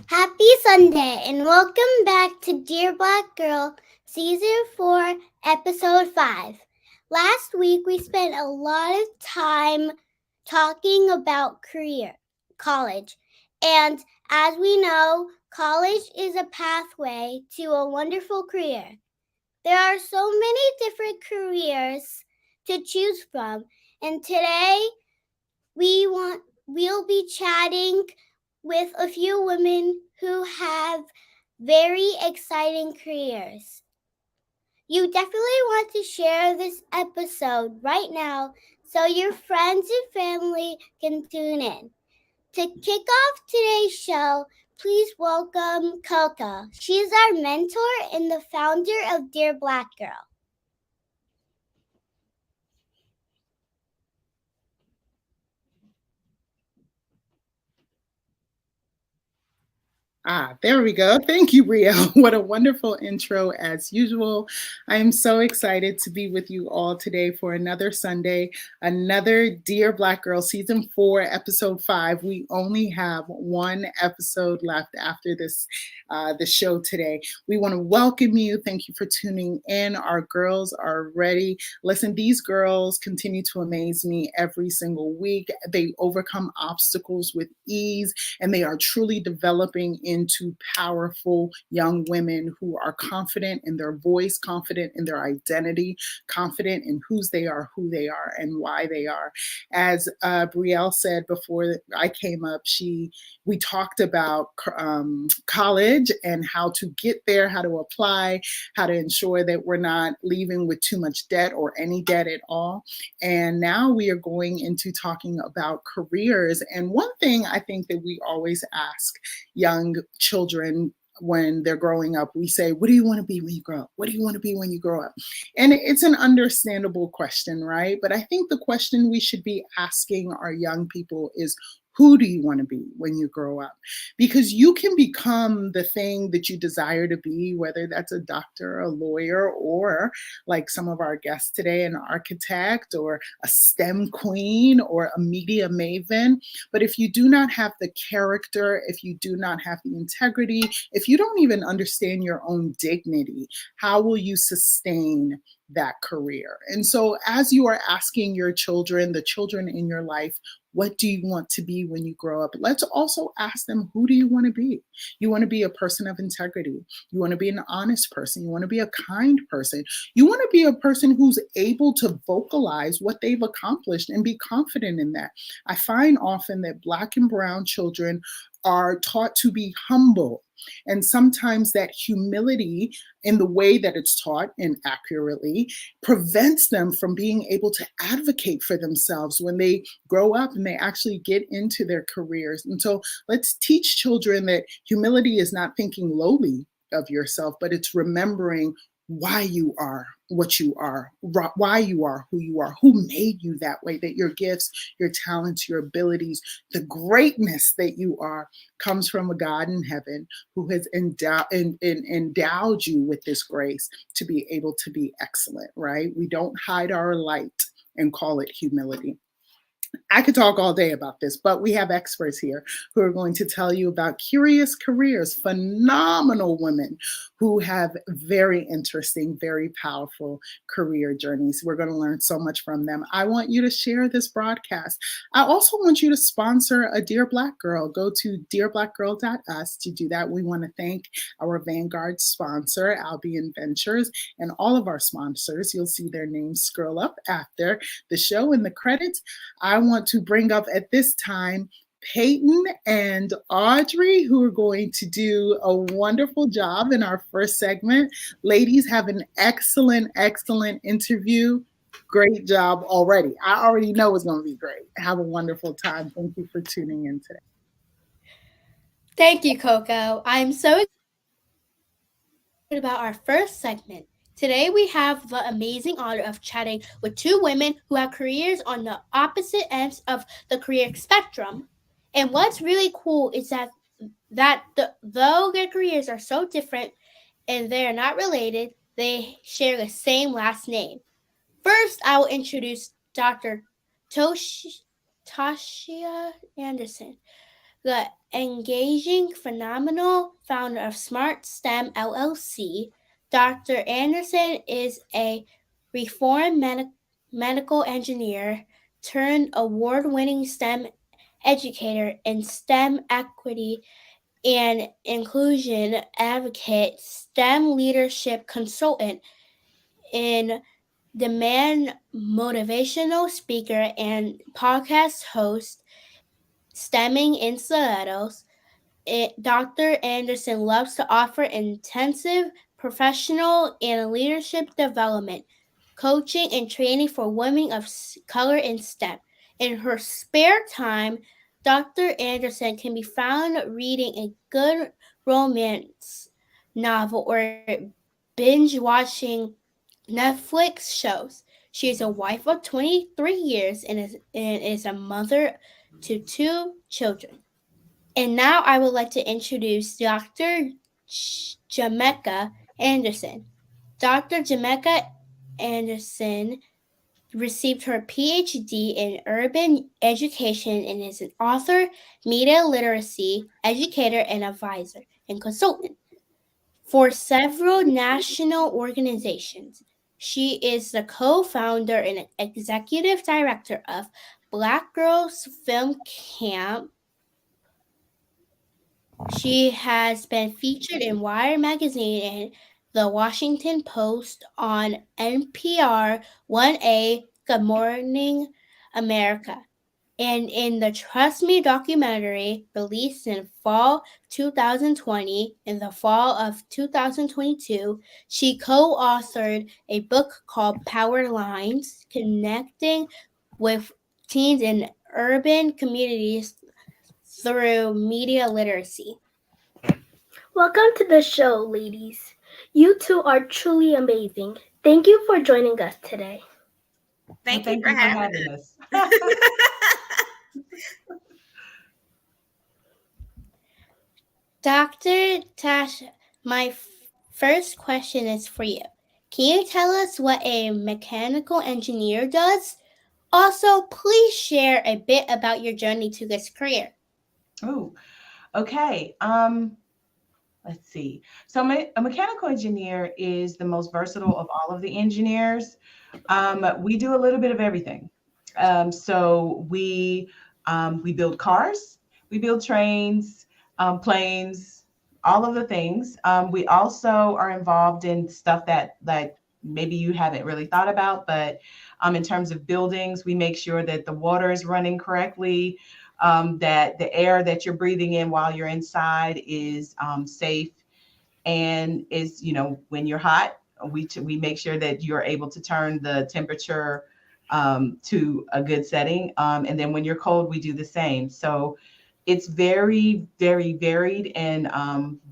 Happy Sunday and welcome back to Dear Black Girl Season 4, Episode 5. Last week we spent a lot of time talking about college. And as we know, college is a pathway to a wonderful career. There are so many different careers to choose from, and today we'll be chatting with a few women who have very exciting careers. You definitely want to share this episode right now so your friends and family can tune in. To kick off today's show, please welcome Coco. She's our mentor and the founder of Dear Black Girl. There we go. Thank you, Brielle. What a wonderful intro as usual. I am so excited to be with you all today for another Sunday, another Dear Black Girl Season 4, Episode 5. We only have one episode left after the show today. We want to welcome you. Thank you for tuning in. Our girls are ready. Listen, these girls continue to amaze me every single week. They overcome obstacles with ease, and they are truly developing into powerful young women who are confident in their voice, confident in their identity, confident in who they are, and why they are. As Brielle said before I came up, we talked about college and how to get there, how to apply, how to ensure that we're not leaving with too much debt or any debt at all. And now we are going into talking about careers. And one thing I think that we always ask young children when they're growing up, we say, what do you want to be when you grow up? What do you want to be when you grow up? And it's an understandable question, right? But I think the question we should be asking our young people is, who do you want to be when you grow up? Because you can become the thing that you desire to be, whether that's a doctor, a lawyer, or like some of our guests today, an architect or a STEM queen or a media maven. But if you do not have the character, if you do not have the integrity, if you don't even understand your own dignity, how will you sustain that career? And so as you are asking your children, the children in your life, what do you want to be when you grow up? Let's also ask them, who do you want to be? You want to be a person of integrity. You want to be an honest person. You want to be a kind person. You want to be a person who's able to vocalize what they've accomplished and be confident in that. I find often that Black and brown children are taught to be humble. And sometimes that humility in the way that it's taught inaccurately prevents them from being able to advocate for themselves when they grow up and they actually get into their careers. And so let's teach children that humility is not thinking lowly of yourself, but it's remembering why you are what you are, why you are who you are, who made you that way, that your gifts, your talents, your abilities, the greatness that you are comes from a God in heaven who has endowed you with this grace to be able to be excellent, right? We don't hide our light and call it humility. I could talk all day about this, but we have experts here who are going to tell you about curious careers, phenomenal women who have very interesting, very powerful career journeys. We're going to learn so much from them. I want you to share this broadcast. I also want you to sponsor a Dear Black Girl. Go to dearblackgirl.us to do that. We want to thank our Vanguard sponsor, Albion Ventures, and all of our sponsors. You'll see their names scroll up after the show in the credits. I want to bring up at this time Peyton and Audrey, who are going to do a wonderful job in our first segment. Ladies, have an excellent, excellent interview. Great job already. I already know it's going to be great. Have a wonderful time. Thank you for tuning in today. Thank you, Coco. I'm so excited about our first segment. Today, we have the amazing honor of chatting with two women who have careers on the opposite ends of the career spectrum. And what's really cool is though their careers are so different and they are not related, they share the same last name. First, I will introduce Dr. Natoshia Anderson, the engaging, phenomenal founder of Smart STEM LLC. Dr. Anderson is a reformed medical engineer turned award-winning STEM educator and STEM equity and inclusion advocate, STEM leadership consultant, in demand motivational speaker and podcast host, Stemming in Stilettos. Dr. Anderson loves to offer intensive professional and leadership development, coaching, and training for women of color in STEM. In her spare time, Dr. Anderson can be found reading a good romance novel or binge watching Netflix shows. She is a wife of 23 years and is a mother to 2 children. And now I would like to introduce Dr. Jimmeka Anderson. Dr. Jimmeka Anderson received her PhD in urban education and is an author, media literacy educator, and advisor and consultant for several national organizations. She is the co-founder and executive director of Black Girls Film Camp. She has been featured in Wired Magazine and The Washington Post, on NPR 1A, Good Morning America, and in the Trust Me documentary released in fall 2020. In the fall of 2022, she co-authored a book called Power Lines, Connecting with Teens in Urban Communities through Media Literacy. Welcome to the show, ladies. You two are truly amazing. Thank you for joining us today. Thank you for having us. Dr. Tash, my first question is for you. Can you tell us what a mechanical engineer does? Also, please share a bit about your journey to this career. Oh, okay. Let's see. So a mechanical engineer is the most versatile of all of the engineers. We do a little bit of everything. So we build cars, we build trains, planes, all of the things. We also are involved in stuff that maybe you haven't really thought about, but in terms of buildings, we make sure that the water is running correctly, that the air that you're breathing in while you're inside is safe, and is, when you're hot, we make sure that you're able to turn the temperature to a good setting. And then when you're cold, we do the same. So it's very, very varied and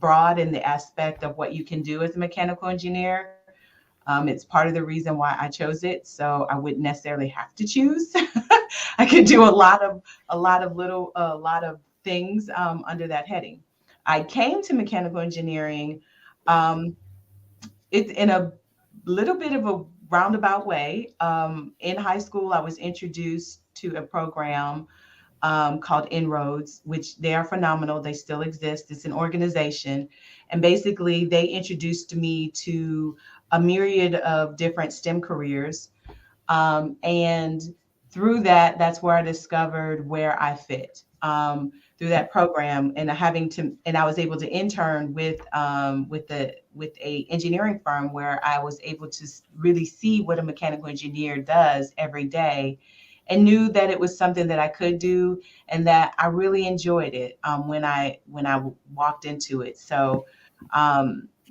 broad in the aspect of what you can do as a mechanical engineer. It's part of the reason why I chose it. So I wouldn't necessarily have to choose. I could do a lot of things under that heading. I came to mechanical engineering it's in a little bit of a roundabout way. In high school, I was introduced to a program called Inroads, which they are phenomenal. They still exist. It's an organization. And basically, they introduced me to a myriad of different STEM careers. And through that, that's where I discovered where I fit. Through that program, and I was able to intern with a engineering firm where I was able to really see what a mechanical engineer does every day, and knew that it was something that I could do and that I really enjoyed it when I walked into it. So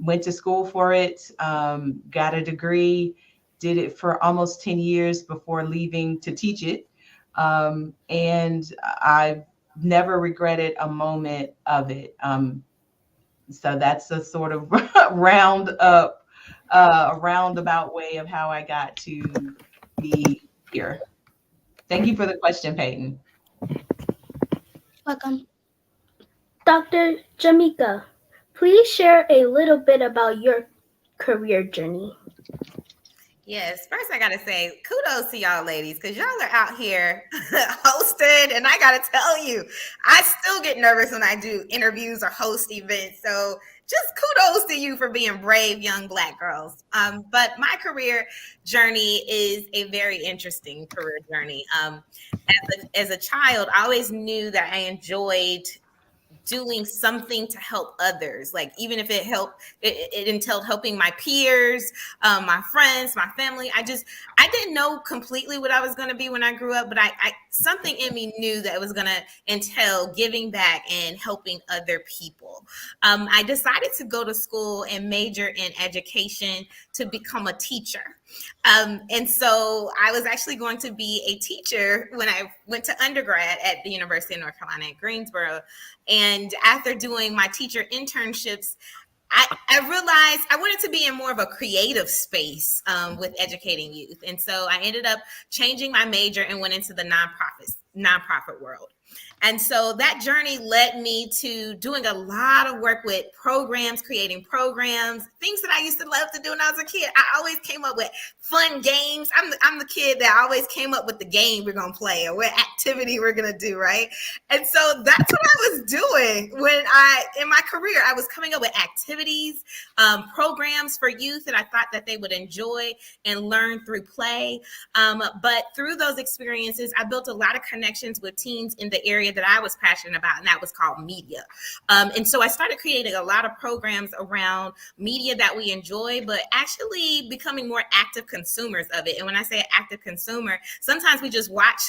went to school for it, got a degree, did it for almost 10 years before leaving to teach it. And I've never regretted a moment of it. So that's a sort of roundabout way of how I got to be here. Thank you for the question, Peyton. Welcome. Dr. Jimmeka, please share a little bit about your career journey. Yes, first I gotta say kudos to y'all ladies, because y'all are out here hosting good. And I got to tell you, I still get nervous when I do interviews or host events. So just kudos to you for being brave young Black girls. But my career journey is a very interesting career journey. As a child, I always knew that I enjoyed doing something to help others, like even if it entailed helping my peers, my friends, my family. I didn't know completely what I was going to be when I grew up, but I something in me knew that it was going to entail giving back and helping other people. I decided to go to school and major in education to become a teacher. And so I was actually going to be a teacher when I went to undergrad at the University of North Carolina at Greensboro. And after doing my teacher internships, I realized I wanted to be in more of a creative space with educating youth. And so I ended up changing my major and went into the nonprofit world. And so that journey led me to doing a lot of work with programs, creating programs, things that I used to love to do when I was a kid. I always came up with fun games. I'm the kid that always came up with the game we're going to play or what activity we're going to do, right? And so that's what I was doing in my career. I was coming up with activities, programs for youth that I thought that they would enjoy and learn through play. But through those experiences, I built a lot of connections with teens in the area that I was passionate about, and that was called media. And so I started creating a lot of programs around media that we enjoy, but actually becoming more active consumers of it. And when I say active consumer, sometimes we just watch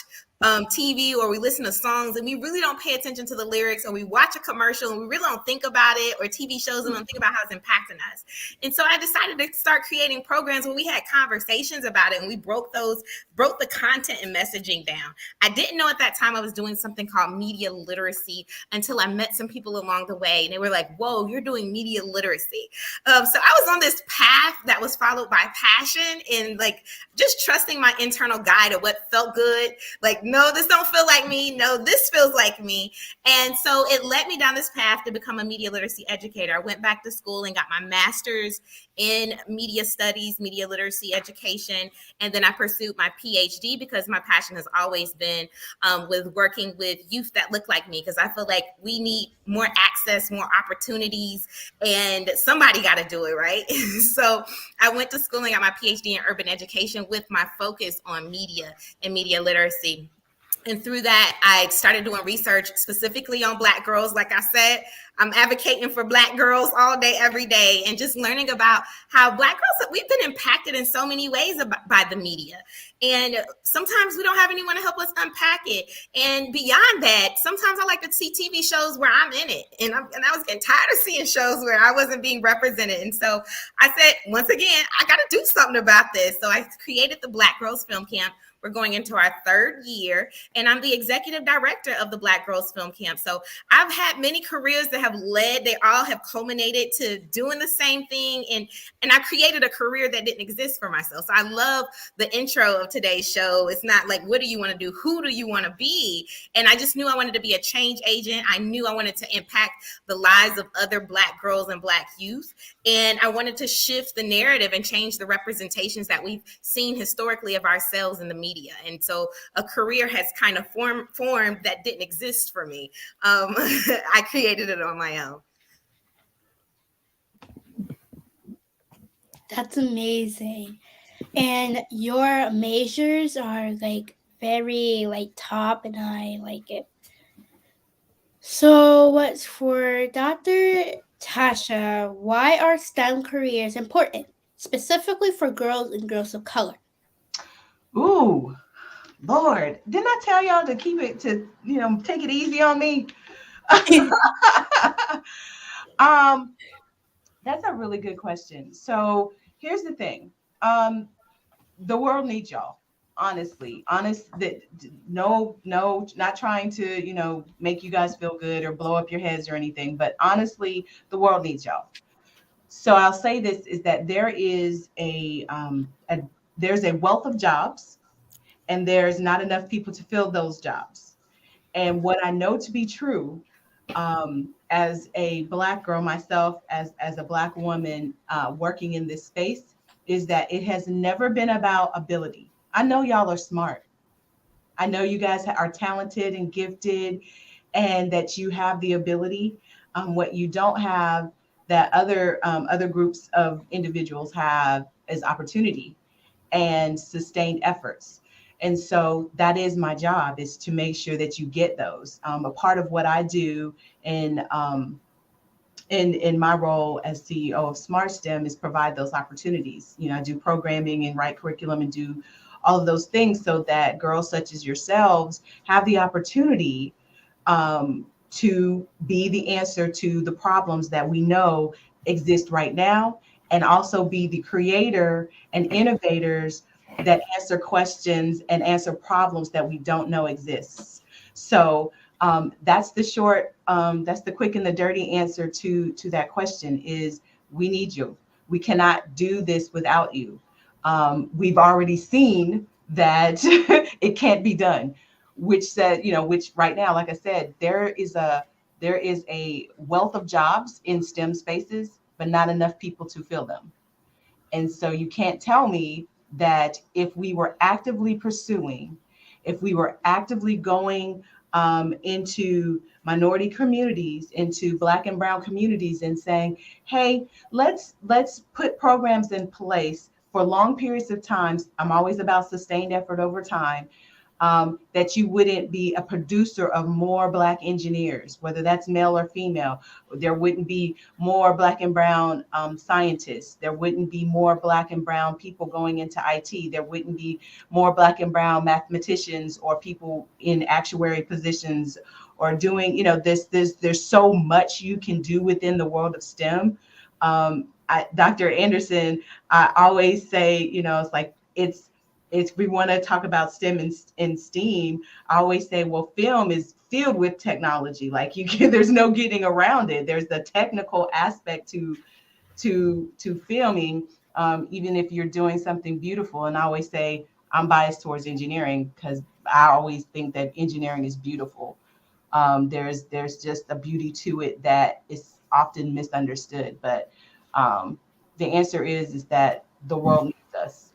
TV or we listen to songs and we really don't pay attention to the lyrics, or we watch a commercial and we really don't think about it, or TV shows and don't think about how it's impacting us. And so I decided to start creating programs where we had conversations about it and we broke the content and messaging down. I didn't know at that time I was doing something called media literacy until I met some people along the way and they were like, whoa, you're doing media literacy. So I was on this path that was followed by passion and like just trusting my internal guide of what felt good. Like, no, this don't feel like me. No, this feels like me. And so it led me down this path to become a media literacy educator. I went back to school and got my master's in media studies, media literacy education. And then I pursued my PhD because my passion has always been with working with youth that look like me, because I feel like we need more access, more opportunities, and somebody got to do it, right? So I went to school and got my PhD in urban education with my focus on media and media literacy. And through that, I started doing research specifically on Black girls. Like I said, I'm advocating for Black girls all day, every day, and just learning about how Black girls, we've been impacted in so many ways by the media. And sometimes we don't have anyone to help us unpack it. And beyond that, sometimes I like to see TV shows where I'm in it. And I was getting tired of seeing shows where I wasn't being represented. And so I said, once again, I got to do something about this. So I created the Black Girls Film Camp. We're going into our third year, and I'm the executive director of the Black Girls Film Camp. So I've had many careers that have led, they all have culminated to doing the same thing. And I created a career that didn't exist for myself. So I love the intro of today's show. It's not like, what do you want to do? Who do you want to be? And I just knew I wanted to be a change agent. I knew I wanted to impact the lives of other Black girls and Black youth. And I wanted to shift the narrative and change the representations that we've seen historically of ourselves in the media. And so a career has kind of formed that didn't exist for me. I created it on my own. That's amazing. And your majors are like very like top, and I like it. So what's for Dr. Tasha, why are STEM careers important, specifically for girls and girls of color? Ooh, Lord, didn't I tell y'all to keep it to, take it easy on me? That's a really good question. So here's the thing. The world needs y'all. Honestly, no, not trying to, make you guys feel good or blow up your heads or anything, but honestly, the world needs y'all. So I'll say this is that there is there's a wealth of jobs, and there's not enough people to fill those jobs. And what I know to be true, as a Black girl myself, as a Black woman working in this space, is that it has never been about ability. I know y'all are smart. I know you guys are talented and gifted, and that you have the ability. What you don't have that other groups of individuals have is opportunity and sustained efforts. And so that is my job, is to make sure that you get those. A part of what I do in my role as CEO of Smart STEM is provide those opportunities. I do programming and write curriculum and do all of those things so that girls such as yourselves have the opportunity to be the answer to the problems that we know exist right now, and also be the creator and innovators that answer questions and answer problems that we don't know exists. So that's that's the quick and the dirty answer to that question is we need you. We cannot do this without you. We've already seen that it can't be done, which right now, like I said, there is a wealth of jobs in STEM spaces, but not enough people to fill them. And so you can't tell me that if we were actively pursuing, if we were actively going into minority communities, into Black and Brown communities, and saying, hey, let's put programs in place for long periods of time. I'm always about sustained effort over time. That you wouldn't be a producer of more Black engineers, whether that's male or female. There wouldn't be more Black and Brown scientists. There wouldn't be more Black and Brown people going into IT. There wouldn't be more Black and Brown mathematicians or people in actuary positions or doing, there's so much you can do within the world of STEM. Dr. Anderson, I always say, it's like, we want to talk about STEM and STEAM. I always say, well, film is filled with technology. Like there's no getting around it. There's the technical aspect to filming, even if you're doing something beautiful. And I always say I'm biased towards engineering because I always think that engineering is beautiful. There's just a beauty to it that is often misunderstood. But the answer is that the world needs us.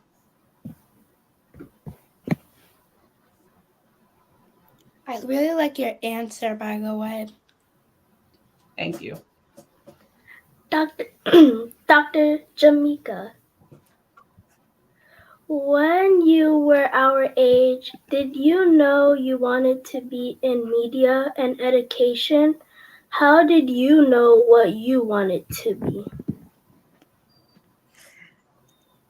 I really like your answer, by the way. Thank you. Dr. Jimmeka, when you were our age, did you know you wanted to be in media and education? How did you know what you wanted to be?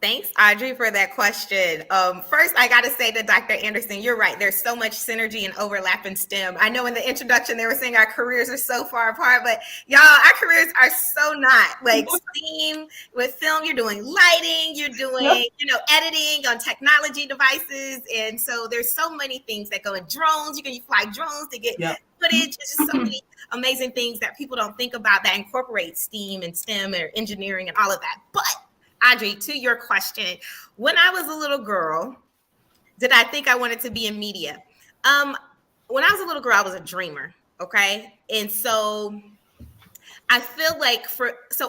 Thanks, Audrey, for that question. First, I got to say to Dr. Anderson, you're right. There's so much synergy and overlap in STEM. I know in the introduction they were saying our careers are so far apart, but y'all, our careers are so not. Like STEAM with film, you're doing lighting, you're doing, editing on technology devices. And so there's so many things that go in drones. You fly drones to get footage. There's just so many amazing things that people don't think about that incorporate STEAM and STEM or engineering and all of that. But Audrey, to your question, when I was a little girl, did I think I wanted to be in media? When I was a little girl, I was a dreamer. Okay. And so I feel like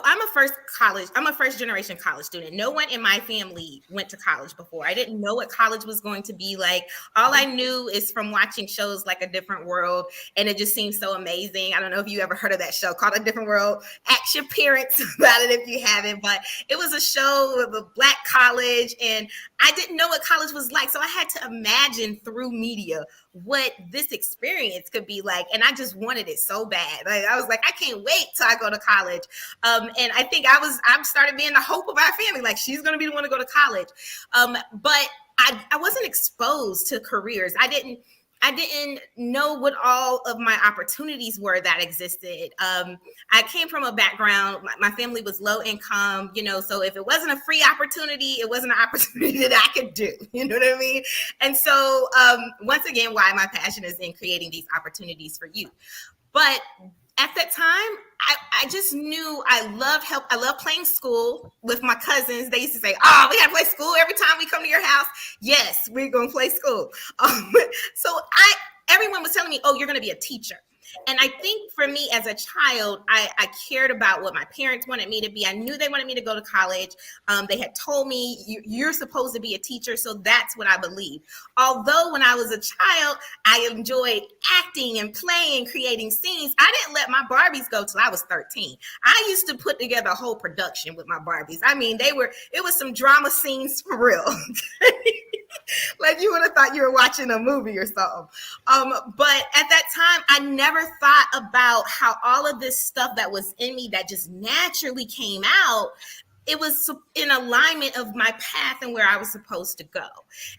I'm a first generation college student. No one in my family went to college before. I didn't know what college was going to be like. All I knew is from watching shows like A Different World, and it just seemed so amazing. I don't know if you ever heard of that show called A Different World. Ask your parents about it if you haven't, but it was a show of a Black college, and I didn't know what college was like. So I had to imagine through media what this experience could be like. And I just wanted it so bad. Like, I was like, I can't wait till I go to college. And I think I started being the hope of our family. Like, she's going to be the one to go to college. But I wasn't exposed to careers. I didn't know what all of my opportunities were that existed. I came from a background, my family was low income, so if it wasn't a free opportunity, it wasn't an opportunity that I could do, you know what I mean? And so once again, why my passion is in creating these opportunities for youth. But at that time, I just knew I love playing school with my cousins. They used to say, oh, we got to play school every time we come to your house. Yes, we're going to play school. So everyone was telling me, oh, you're going to be a teacher. And I think for me as a child, I cared about what my parents wanted me to be. I knew they wanted me to go to college. They had told me, you're supposed to be a teacher. So that's what I believed. Although when I was a child, I enjoyed acting and playing, creating scenes. I didn't let my Barbies go till I was 13. I used to put together a whole production with my Barbies. I mean, it was some drama scenes for real. Like you would have thought you were watching a movie or something. But at that time, I never thought about how all of this stuff that was in me that just naturally came out, it was in alignment of my path and where I was supposed to go.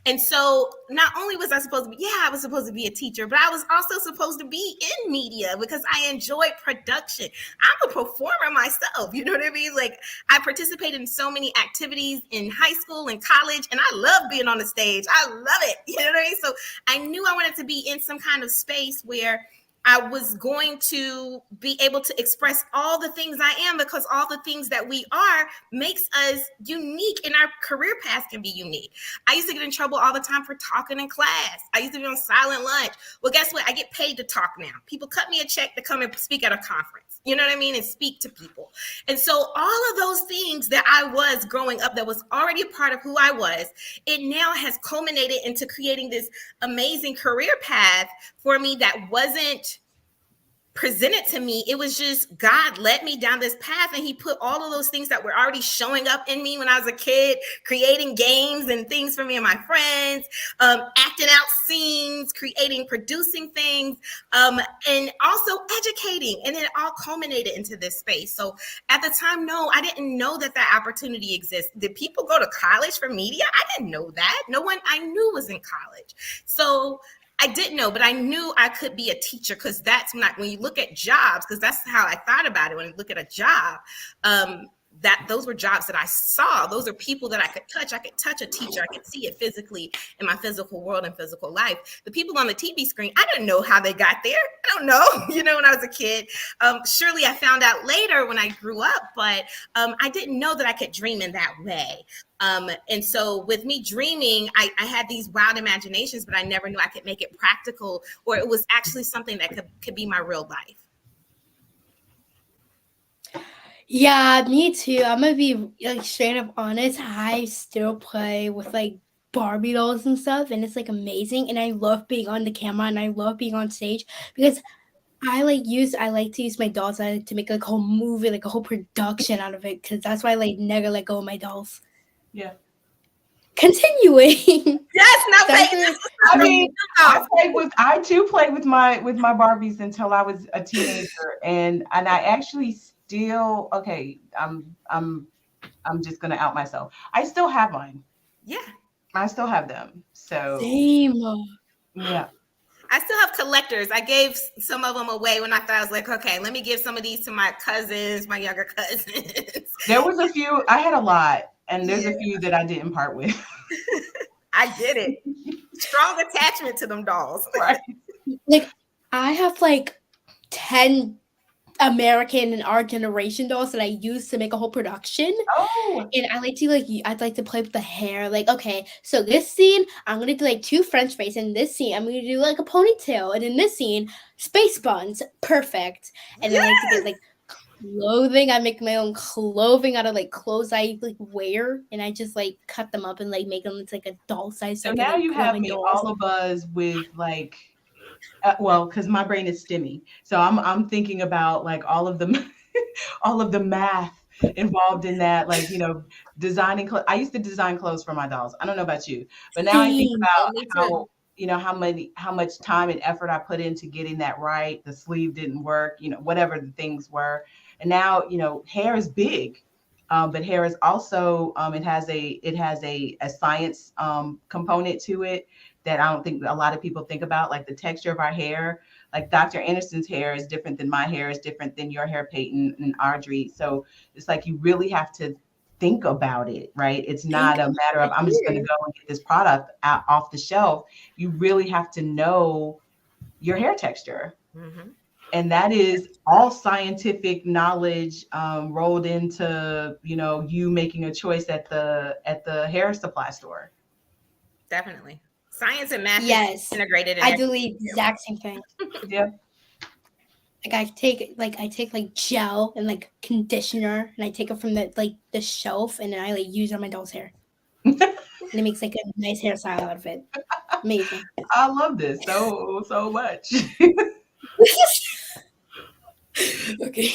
And so not only was I supposed to be, I was supposed to be a teacher, but I was also supposed to be in media because I enjoyed production. I'm a performer myself, you know what I mean? Like I participated in so many activities in high school and college, and I love being on the stage. I love it, you know what I mean? So I knew I wanted to be in some kind of space where I was going to be able to express all the things I am, because all the things that we are makes us unique, and our career path can be unique. I used to get in trouble all the time for talking in class. I used to be on silent lunch. Well, guess what? I get paid to talk now. People cut me a check to come and speak at a conference, you know what I mean? And speak to people. And so all of those things that I was growing up that was already a part of who I was, it now has culminated into creating this amazing career path for me that wasn't presented to me. It was just God led me down this path, and he put all of those things that were already showing up in me when I was a kid, creating games and things for me and my friends, acting out scenes, producing things, and also educating. And then it all culminated into this space. So at the time, no, I didn't know that opportunity exists. Did people go to college for media? I didn't know that. No one I knew was in college. So I didn't know, but I knew I could be a teacher, because that's when you look at jobs, because that's how I thought about it. When you look at a job, that those were jobs that I saw. Those are people that I could touch. I could touch a teacher. I could see it physically in my physical world and physical life. The people on the TV screen, I didn't know how they got there. I don't know, when I was a kid. Surely I found out later when I grew up, but I didn't know that I could dream in that way. And so with me dreaming, I had these wild imaginations, but I never knew I could make it practical, or it was actually something that could be my real life. Yeah, me too. I'm gonna be like straight up honest. I still play with like Barbie dolls and stuff, and it's like amazing. And I love being on the camera, and I love being on stage, because I like to use my dolls to make like a whole movie, like a whole production out of it, because that's why I like never let go of my dolls. Yeah. Continuing. Yes, now I too played with my Barbies until I was a teenager, and I actually still, I'm just gonna out myself. I still have mine. Yeah, I still have them. So same. Yeah. I still have collectors. I gave some of them away when I thought, I was like, okay, let me give some of these to my cousins, my younger cousins. There was a few. I had a lot, and there's a few that I didn't part with. I did it. Strong attachment to them dolls. Right. Like I have like 10 American and our generation dolls that I use to make a whole production. Oh. And I'd like to play with the hair. Like, okay, so this scene, I'm gonna do like 2 French braids. In this scene, I'm gonna do like a ponytail. And in this scene, space buns. Perfect. And then I like to get like clothing. I make my own clothing out of like clothes I like wear, and I just like cut them up and like make them into like a doll size. So now you have me all a buzz with like, because my brain is STEMmy, so I'm thinking about like all of the math involved in that, like designing. I used to design clothes for my dolls. I don't know about you, but now I think about how much time and effort I put into getting that right. The sleeve didn't work, whatever the things were. And now, hair is big, but hair is also, it has a science component to it that I don't think a lot of people think about, like the texture of our hair. Like Dr. Anderson's hair is different than my hair, is different than your hair, Peyton and Audrey. So it's like you really have to think about it, right? It's not a matter of I'm just going to go and get this product out off the shelf. You really have to know your hair texture. Mm-hmm. And that is all scientific knowledge rolled into, you making a choice at the hair supply store. Definitely. Science and math is integrated. I do the exact same thing. Yeah. Like I take like gel and like conditioner, and I take it from the shelf, and then I like use it on my doll's hair, and it makes like a nice hairstyle out of it. Amazing. I love this so much. Okay,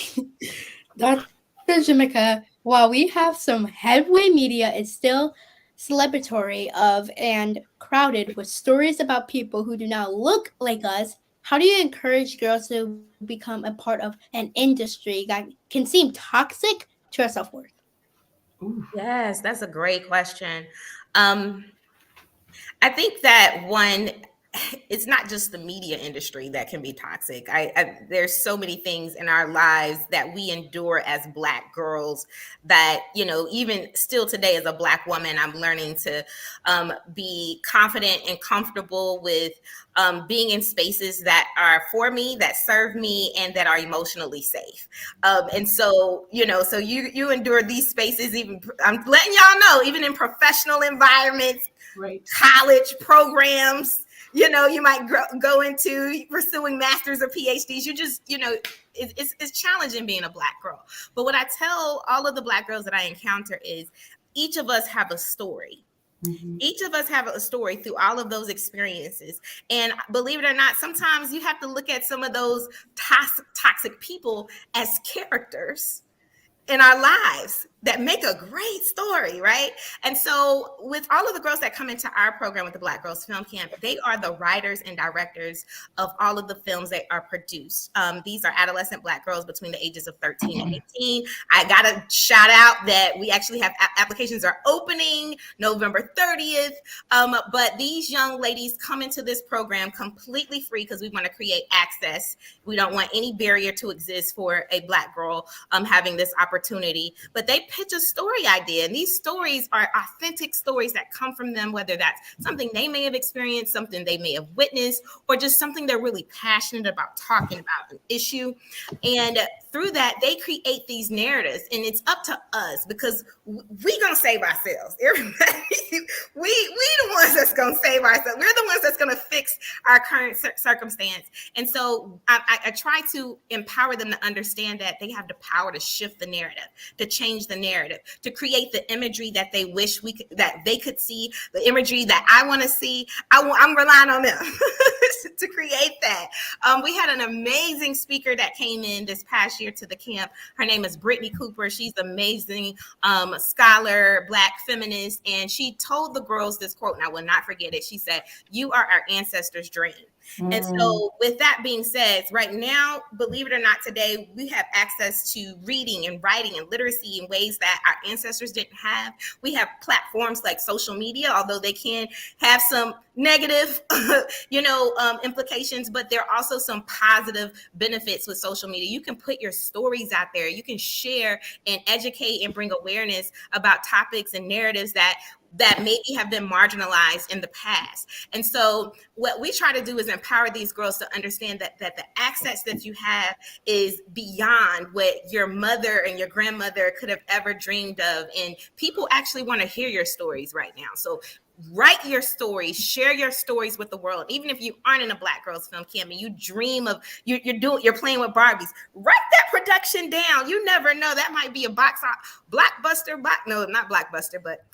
Dr. Jimmeka, while we have some headway media, it's still celebratory of and crowded with stories about people who do not look like us. How do you encourage girls to become a part of an industry that can seem toxic to our self-worth? Yes, that's a great question. I think that one, it's not just the media industry that can be toxic. There's so many things in our lives that we endure as Black girls that, even still today as a Black woman, I'm learning to be confident and comfortable with being in spaces that are for me, that serve me, and that are emotionally safe. And so, so you endure these spaces, even, I'm letting y'all know, even in professional environments, Right. college programs, you might go into pursuing masters or PhDs. You just, it's challenging being a Black girl. But what I tell all of the Black girls that I encounter is each of us have a story. Mm-hmm. Each of us have a story through all of those experiences. And believe it or not, sometimes you have to look at some of those toxic people as characters in our lives that make a great story, right? And so with all of the girls that come into our program with the Black Girls Film Camp, they are the writers and directors of all of the films that are produced. These are adolescent Black girls between the ages of 13 and 18. I gotta shout out that we actually have applications are opening November 30th. But these young ladies come into this program completely free because we want to create access. We don't want any barrier to exist for a Black girl having this opportunity. But they pitch a story idea, and these stories are authentic stories that come from them, whether that's something they may have experienced, something they may have witnessed, or just something they're really passionate about talking about, an issue. And through that, they create these narratives, and it's up to us because we gonna save ourselves. Everybody, we the ones that's gonna save ourselves. We're the ones that's gonna fix our current circumstance. And so I try to empower them to understand that they have the power to shift the narrative, to change the narrative, to create the imagery that they wish that they could see, the imagery that I want to see. I'm relying on them to create that. We had an amazing speaker that came in this past year to the camp. Her name is Brittany Cooper. She's an amazing scholar, Black feminist, and she told the girls this quote, and I will not forget it. She said, "You are our ancestors' dream." And so with that being said, right now, believe it or not, today we have access to reading and writing and literacy in ways that our ancestors didn't have. We have platforms like social media, although they can have some negative, implications, but there are also some positive benefits with social media. You can put your stories out there. You can share and educate and bring awareness about topics and narratives that maybe have been marginalized in the past. And so what we try to do is empower these girls to understand that the access that you have is beyond what your mother and your grandmother could have ever dreamed of. And people actually want to hear your stories right now. So write your stories, share your stories with the world. Even if you aren't in a Black Girls Film Camp and you dream of you're playing with Barbies, write that production down. You never know, that might be a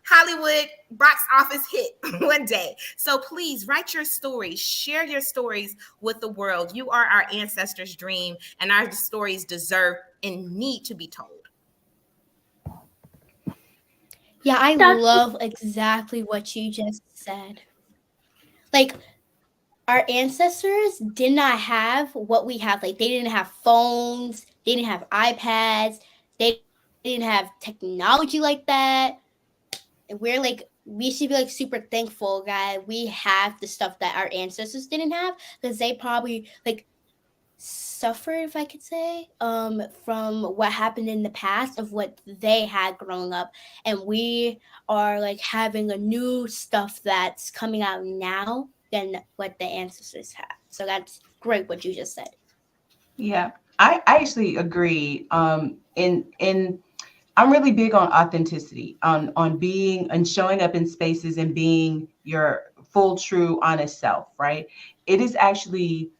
Hollywood box office hit one day. So please write your stories, share your stories with the world. You are our ancestors' dream, and our stories deserve and need to be told. Yeah, I love exactly what you just said. Like, our ancestors did not have what we have. Like, they didn't have phones, they didn't have iPads, they didn't have technology like that. And we should be super thankful that we have the stuff that our ancestors didn't have, because they probably suffered, if I could say, from what happened in the past of what they had growing up, and we are having a new stuff that's coming out now than what the ancestors had. So that's great what you just said. Yeah, I actually agree. In I'm really big on authenticity, on being and showing up in spaces and being your full, true, honest self, right? It is actually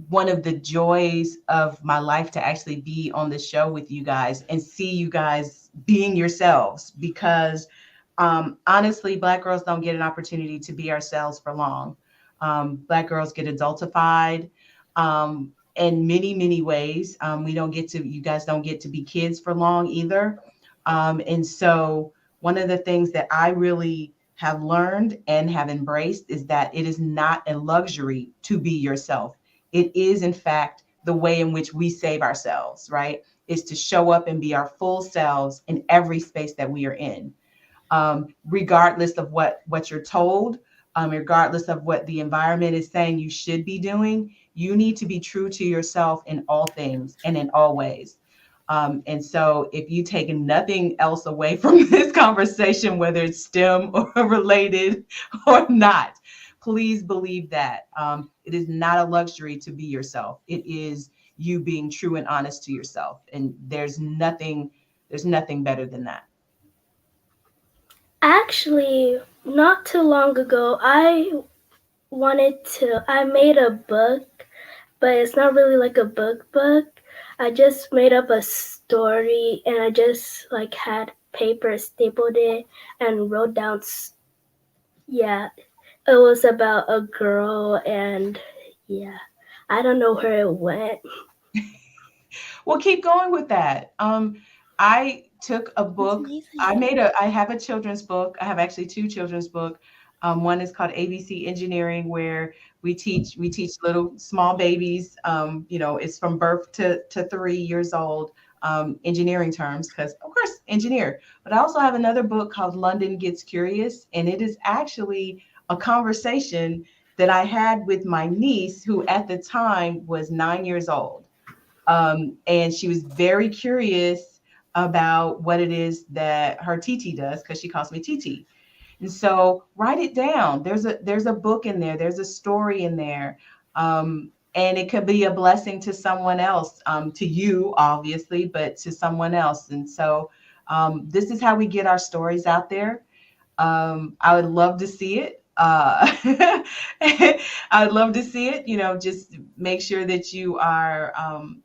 one of the joys of my life to actually be on the show with you guys and see you guys being yourselves, because honestly, Black girls don't get an opportunity to be ourselves for long. Black girls get adultified in many, many ways. You guys don't get to be kids for long either. And so one of the things that I really have learned and have embraced is that it is not a luxury to be yourself. It is, in fact, the way in which we save ourselves, right? Is to show up and be our full selves in every space that we are in, regardless of what you're told, regardless of what the environment is saying you should be doing. You need to be true to yourself in all things and in all ways. And so if you take nothing else away from this conversation, whether it's STEM or related or not, please believe that it is not a luxury to be yourself. It is you being true and honest to yourself. And there's nothing better than that. Actually, not too long ago, I made a book, but it's not really like a book. I just made up a story, and I just like had paper, stapled it, and wrote down. Yeah, it was about a girl, and yeah, I don't know where it went. Well, keep going with that. I took a book. I have a children's book. I have actually two children's books. One is called ABC Engineering, where we teach little small babies. It's from birth to 3 years old. Engineering terms, because of course engineer. But I also have another book called London Gets Curious, and it is actually a conversation that I had with my niece, who at the time was 9 years old. And she was very curious about what it is that her TT does, because she calls me TT. And so write it down. There's a book in there. There's a story in there. And it could be a blessing to someone else, to you, obviously, but to someone else. And so this is how we get our stories out there. I would love to see it. I would love to see it. Just make sure that you are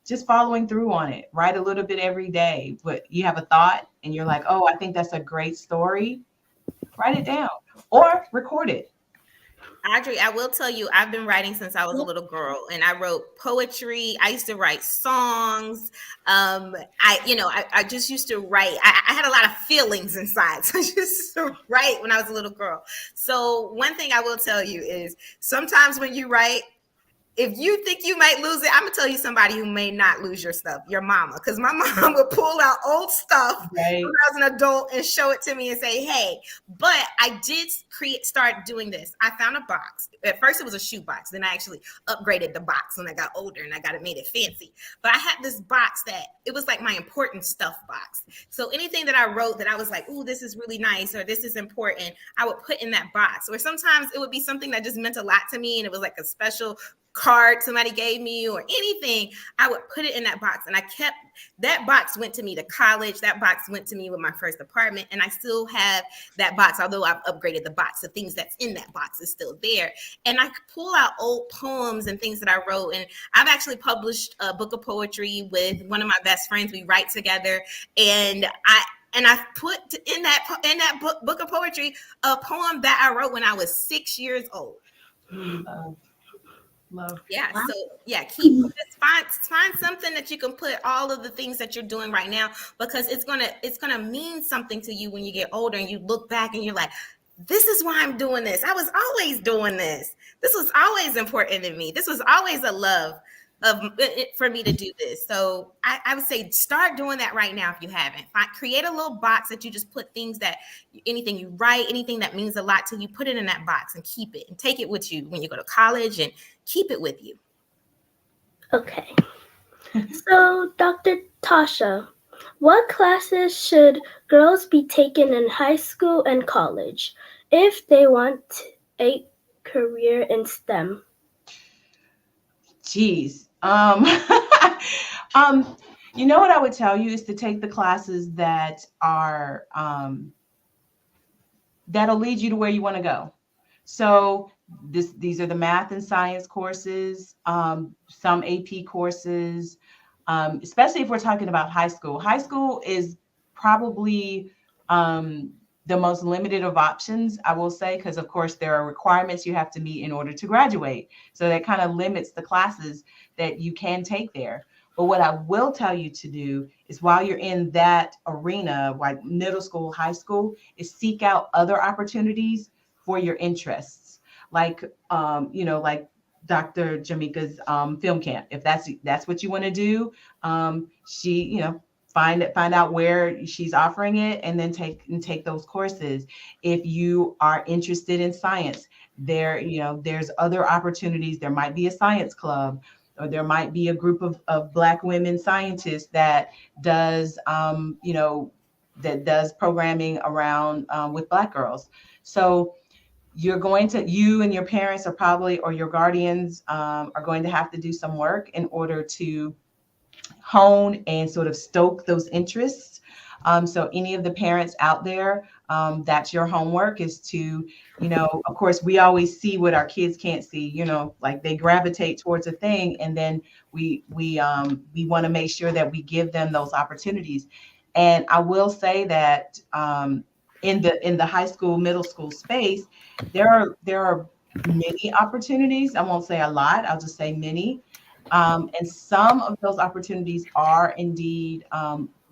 just following through on it. Write a little bit every day. But you have a thought and you're like, oh, I think that's a great story. Write it down or record it. Audrey, I will tell you, I've been writing since I was a little girl, and I wrote poetry. I used to write songs. I just used to write. I had a lot of feelings inside, so I just used to write when I was a little girl. So one thing I will tell you is sometimes when you write, if you think you might lose it, I'm gonna tell you somebody who may not lose your stuff, your mama. Because my mom would pull out old stuff when I was an adult and show it to me and say, hey. But I did start doing this. I found a box. At first it was a shoe box. Then I actually upgraded the box when I got older and I made it fancy. But I had this box that it was like my important stuff box. So anything that I wrote that I was like, ooh, this is really nice, or this is important, I would put in that box. Or sometimes it would be something that just meant a lot to me, and it was like a special card somebody gave me or anything, I would put it in that box. And I kept that box, went to me to college. That box went to me with my first apartment. And I still have that box, although I've upgraded the box. The things that's in that box is still there. And I pull out old poems and things that I wrote. And I've actually published a book of poetry with one of my best friends. We write together. And I put in that book of poetry a poem that I wrote when I was 6 years old. Love. Yeah. Wow. So yeah, find something that you can put all of the things that you're doing right now, because it's gonna mean something to you when you get older and you look back and you're like, this is why I'm doing this. I was always doing this. This was always important to me. This was always a love for me to do this. So I would say start doing that right now if you haven't. Create a little box that you just put things that anything you write, anything that means a lot to you, put it in that box and keep it and take it with you when you go to college and keep it with you. Okay. So, Dr. Tasha, what classes should girls be taking in high school and college if they want a career in STEM? Geez. You know what I would tell you is to take the classes that are that'll lead you to where you want to go. So these are the math and science courses, some AP courses, especially if we're talking about high school. High school is probably the most limited of options, I will say, because of course there are requirements you have to meet in order to graduate. So that kind of limits the classes that you can take there. But what I will tell you to do is while you're in that arena, like middle school, high school, is seek out other opportunities for your interests. Like, like Dr. Jimmeka's film camp. If that's what you want to do, she, find out where she's offering it and then take those courses. If you are interested in science, there's other opportunities. There might be a science club, or there might be a group of Black women scientists that does programming around with Black girls. So you and your parents are probably, or your guardians are going to have to do some work in order to hone and sort of stoke those interests. So any of the parents out there, that's your homework, is to, of course, we always see what our kids can't see, like they gravitate towards a thing. And then we want to make sure that we give them those opportunities. And I will say that in the high school, middle school space, there are many opportunities. I won't say a lot, I'll just say many. And some of those opportunities are indeed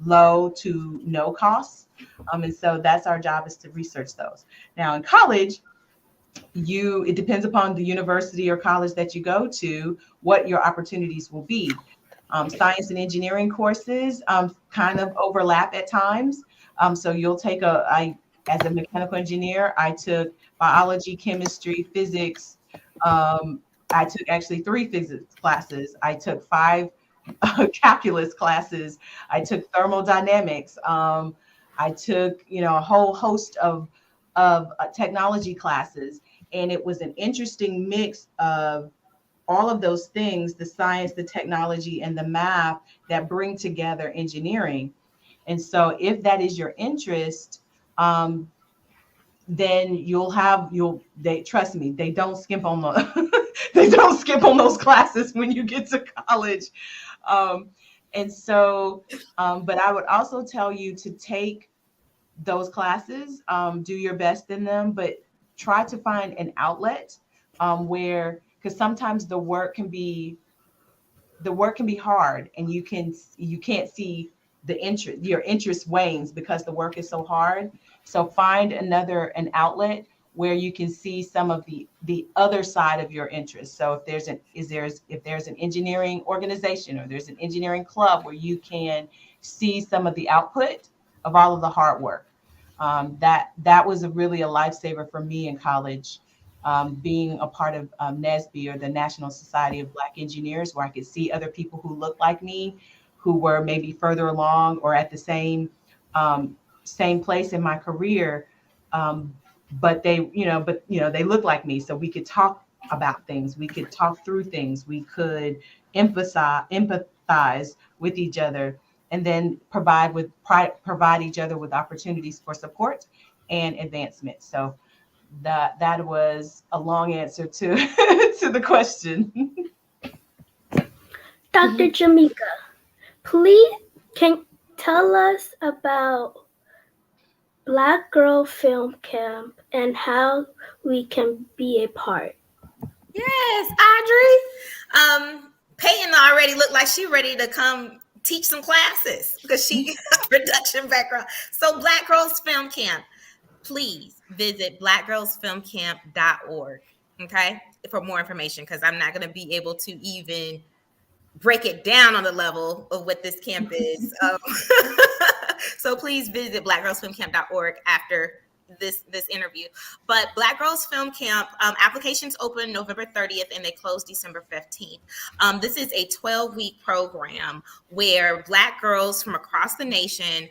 low to no cost. And so that's our job, is to research those. Now in college, it depends upon the university or college that you go to, what your opportunities will be. Science and engineering courses kind of overlap at times. So you'll take as a mechanical engineer, I took biology, chemistry, physics. I took actually 3 physics classes. I took 5 calculus classes. I took thermodynamics. I took, a whole host of technology classes. And it was an interesting mix of all of those things, the science, the technology, and the math that bring together engineering. And so if that is your interest, then trust me, they don't skip on they don't skip on those classes when you get to college. And so, but I would also tell you to take those classes, do your best in them, but try to find an outlet because sometimes the work can be hard, and you can't see your interest wanes because the work is so hard. So find an outlet where you can see some of the other side of your interest. So if there's an engineering organization, or there's an engineering club where you can see some of the output of all of the hard work, that was really a lifesaver for me in college. Being a part of NSBE, or the National Society of Black Engineers, where I could see other people who looked like me, who were maybe further along or at the same place in my career, but they looked like me, so we could talk about things, we could talk through things, we could empathize with each other, and then provide each other with opportunities for support and advancement. So that was a long answer to to the question. Dr. Jimmeka, please can tell us about Black Girl Film Camp and how we can be a part. Yes, Audrey. Peyton already looked like she ready to come teach some classes because she got a production background. So Black Girls Film Camp, please visit blackgirlsfilmcamp.org, okay, for more information, because I'm not going to be able to even break it down on the level of what this camp is. So please visit blackgirlsfilmcamp.org after this interview. But Black Girls Film Camp, applications open November 30th and they close December 15th. This is a 12-week program where Black girls from across the nation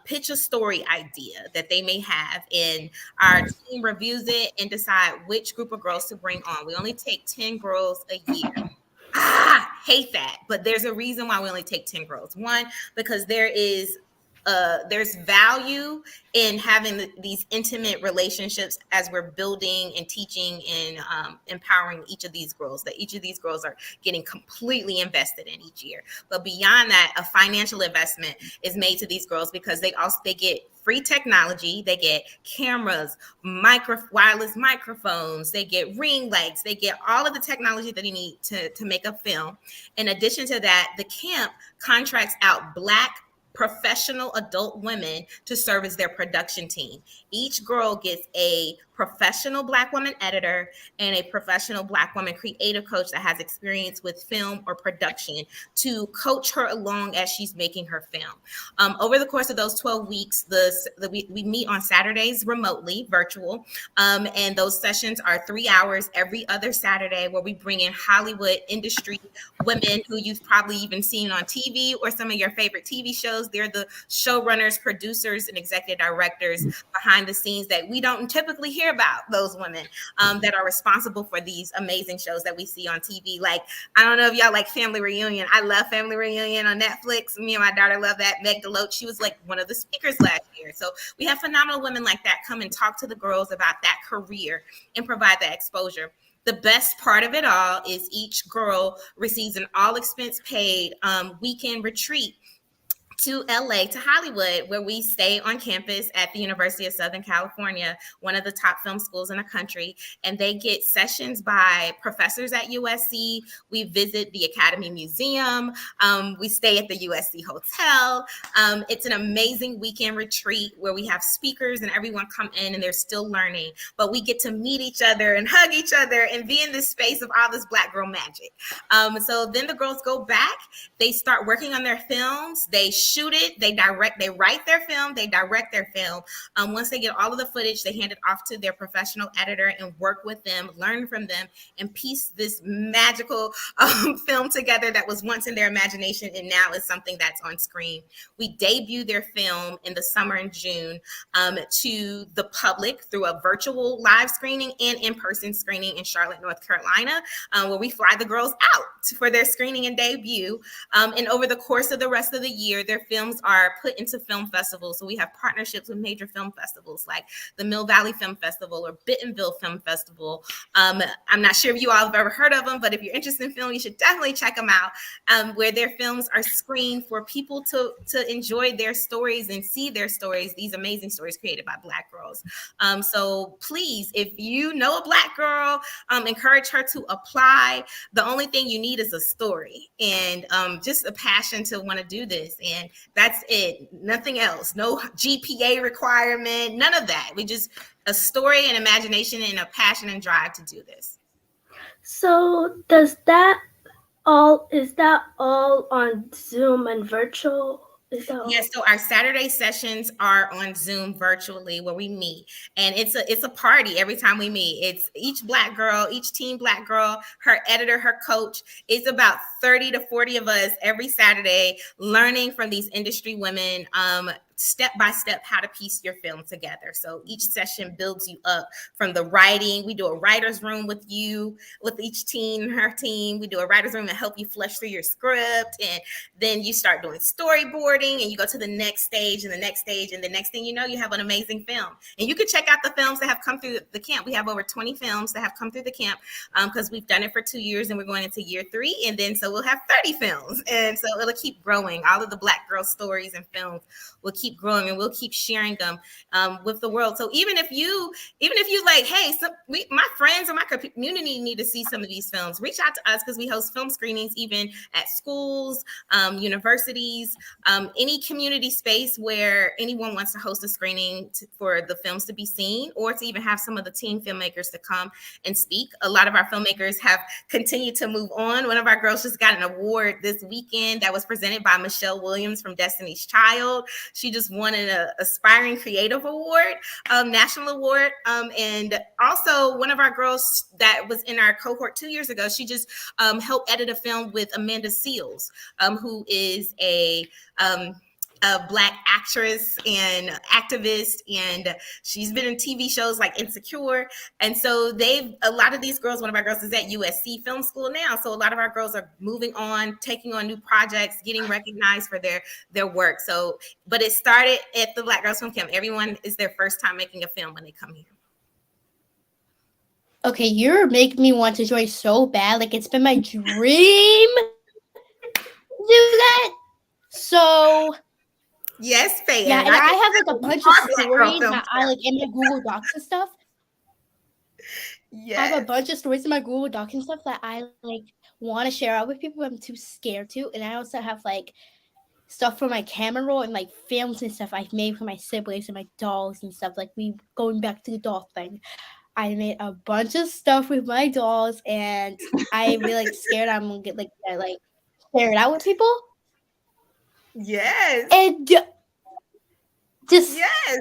pitch a story idea that they may have, and our team reviews it and decide which group of girls to bring on. We only take 10 girls a year. Hate that, but there's a reason why we only take 10 girls. One, because there is there's value in having these intimate relationships as we're building and teaching and empowering each of these girls, that each of these girls are getting completely invested in each year. But beyond that, a financial investment is made to these girls because they get free technology, they get cameras, wireless microphones, they get ring lights, they get all of the technology that they need to make a film. In addition to that, the camp contracts out Black professional adult women to serve as their production team. Each girl gets a professional Black woman editor and a professional Black woman creative coach that has experience with film or production to coach her along as she's making her film. Over the course of those 12 weeks, we meet on Saturdays remotely, virtual, and those sessions are 3 hours every other Saturday, where we bring in Hollywood industry women who you've probably even seen on TV or some of your favorite TV shows. They're the showrunners, producers, and executive directors behind the scenes that we don't typically hear about, those women that are responsible for these amazing shows that we see on TV. Like, I don't know if y'all like Family Reunion. I love Family Reunion on Netflix. Me and my daughter love that. Meg Deloach, she was like one of the speakers last year. So we have phenomenal women like that come and talk to the girls about that career and provide that exposure. The best part of it all is each girl receives an all expense paid weekend retreat to LA, to Hollywood, where we stay on campus at the University of Southern California, one of the top film schools in the country. And they get sessions by professors at USC. We visit the Academy Museum. We stay at the USC Hotel. It's an amazing weekend retreat where we have speakers and everyone come in and they're still learning. But we get to meet each other and hug each other and be in this space of all this Black girl magic. So then the girls go back. They start working on their films. They shoot it, they write their film, they direct their film. Once they get all of the footage, they hand it off to their professional editor and work with them, learn from them, and piece this magical film together that was once in their imagination and now is something that's on screen. We debut their film in the summer in June to the public through a virtual live screening and in-person screening in Charlotte, North Carolina, where we fly the girls out for their screening and debut. And over the course of the rest of the year, their films are put into film festivals. So we have partnerships with major film festivals like the Mill Valley Film Festival or Bentonville Film Festival. I'm not sure if you all have ever heard of them, but if you're interested in film, you should definitely check them out, where their films are screened for people to enjoy their stories and see their stories, these amazing stories created by Black girls. So please, if you know a Black girl, encourage her to apply. The only thing you need is a story and just a passion to want to do this. And that's it. Nothing else. No GPA requirement. None of that. We just a story and imagination and a passion and drive to do this. So is that all on Zoom and virtual? Yes, so our Saturday sessions are on Zoom virtually where we meet, and it's a party every time we meet. It's each Black girl, each team Black girl, her editor, her coach. It's about 30 to 40 of us every Saturday learning from these industry women, step by step how to piece your film together. So each session builds you up from the writing. We do a writer's room with you, with each team, her team. We do a writer's room to help you flesh through your script. And then you start doing storyboarding and you go to the next stage and the next stage. And the next thing you know, you have an amazing film. And you can check out the films that have come through the camp. We have over 20 films that have come through the camp because we've done it for 2 years and we're going into year 3. And then so we'll have 30 films. And so it'll keep growing. All of the Black girl stories and films will keep growing and we'll keep sharing them with the world. So even if you like, hey, my friends or my community need to see some of these films, reach out to us because we host film screenings even at schools, universities, any community space where anyone wants to host a screening for the films to be seen or to even have some of the teen filmmakers to come and speak. A lot of our filmmakers have continued to move on. One of our girls just got an award this weekend that was presented by Michelle Williams from Destiny's Child. She just won an Aspiring Creative Award, national award. And also one of our girls that was in our cohort 2 years ago, she just helped edit a film with Amanda Seals, who is a Black actress and activist, and she's been in TV shows like Insecure. And so a lot of these girls, one of our girls is at USC Film School now. So a lot of our girls are moving on, taking on new projects, getting recognized for their work. So, but it started at the Black Girls Film Camp. Everyone is their first time making a film when they come here. Okay, you're making me want to join so bad. Like, it's been my dream to do that. So yes, Faye. Yeah, and I have like a bunch of stories that I like in my Google Docs and stuff. Yes. I have a bunch of stories in my Google Docs and stuff that I like want to share out with people, but I'm too scared to. And I also have like stuff for my camera roll and like films and stuff I've made for my siblings and my dolls and stuff. Like we going back to the doll thing. I made a bunch of stuff with my dolls, and I'm really like scared I'm gonna get like share it out with people. Yes. And just yes.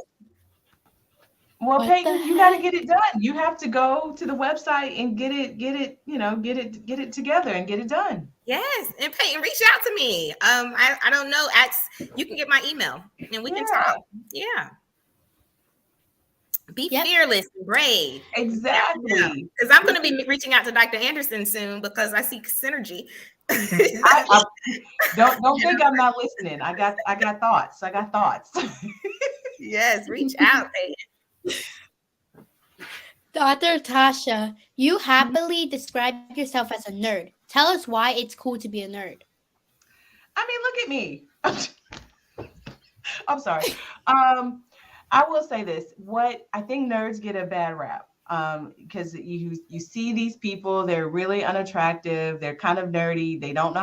Well, What Peyton, the you got to get it done. You have to go to the website and get it, get it together and get it done. Yes, and Peyton, reach out to me. I don't know. You can get my email, and we can talk. Yeah. Be fearless and brave. Exactly. Because I'm going to be reaching out to Dr. Anderson soon because I see synergy. Don't think I'm not listening. I got thoughts. Yes, reach out, Peyton. Dr. Tasha, you happily describe yourself as a nerd. Tell us why it's cool to be a nerd. I mean, look at me. I'm sorry. I will say this. What I think nerds get a bad rap because you see these people, they're really unattractive. They're kind of nerdy. They don't know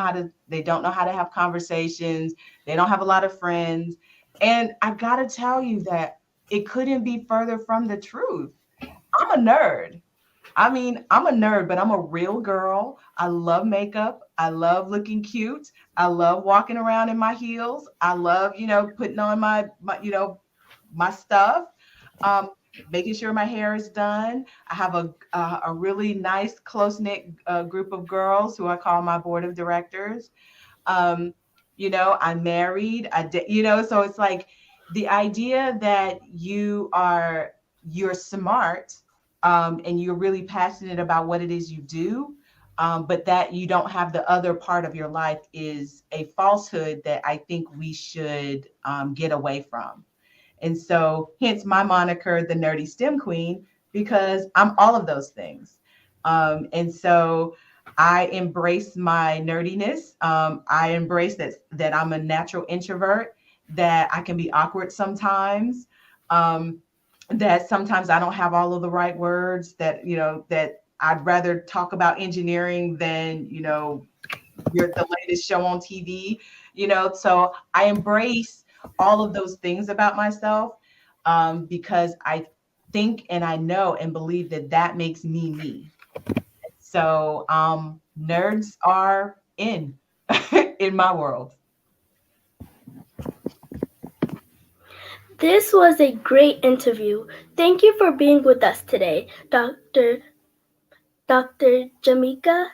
how to have conversations. They don't have a lot of friends. And I got to tell you that it couldn't be further from the truth. I'm a nerd. I mean, I'm a nerd, but I'm a real girl. I love makeup. I love looking cute. I love walking around in my heels. I love, putting on my stuff, making sure my hair is done. I have a really nice, close-knit group of girls who I call my board of directors. I'm married. So it's like the idea that you're smart and you're really passionate about what it is you do, but that you don't have the other part of your life is a falsehood that I think we should get away from. And so hence my moniker, the Nerdy STEM Queen, because I'm all of those things. And so I embrace my nerdiness. I embrace that I'm a natural introvert, that I can be awkward sometimes, that sometimes I don't have all of the right words, that I'd rather talk about engineering than, you're the latest show on TV, so I embrace all of those things about myself because I think and I know and believe that makes me. So nerds are in my world. This was a great interview. Thank you for being with us today, Dr. Jimmeka.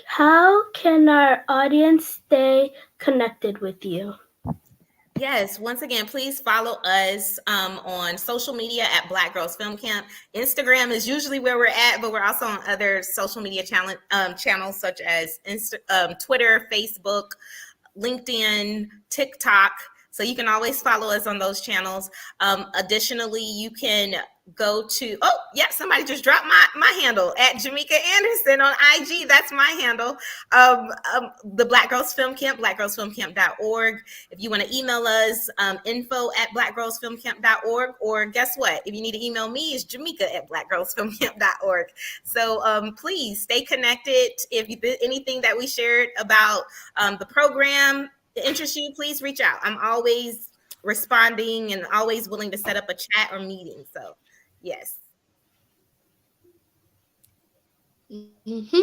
How can our audience stay connected with you? Yes, once again, please follow us on social media at Black Girls Film Camp. Instagram is usually where we're at, but we're also on other social media channels such as Twitter, Facebook, LinkedIn, TikTok. So you can always follow us on those channels. Additionally, you can go to, somebody just dropped my handle at Jimmeka Anderson on IG. That's my handle. The Black Girls Film Camp, blackgirlsfilmcamp.org. If you want to email us, info@blackgirlsfilmcamp.org, or guess what? If you need to email me, it's Jimmeka@blackgirlsfilmcamp.org. So please stay connected. If anything that we shared about the program interests you, please reach out. I'm always responding and always willing to set up a chat or meeting. So, yes. Mm-hmm.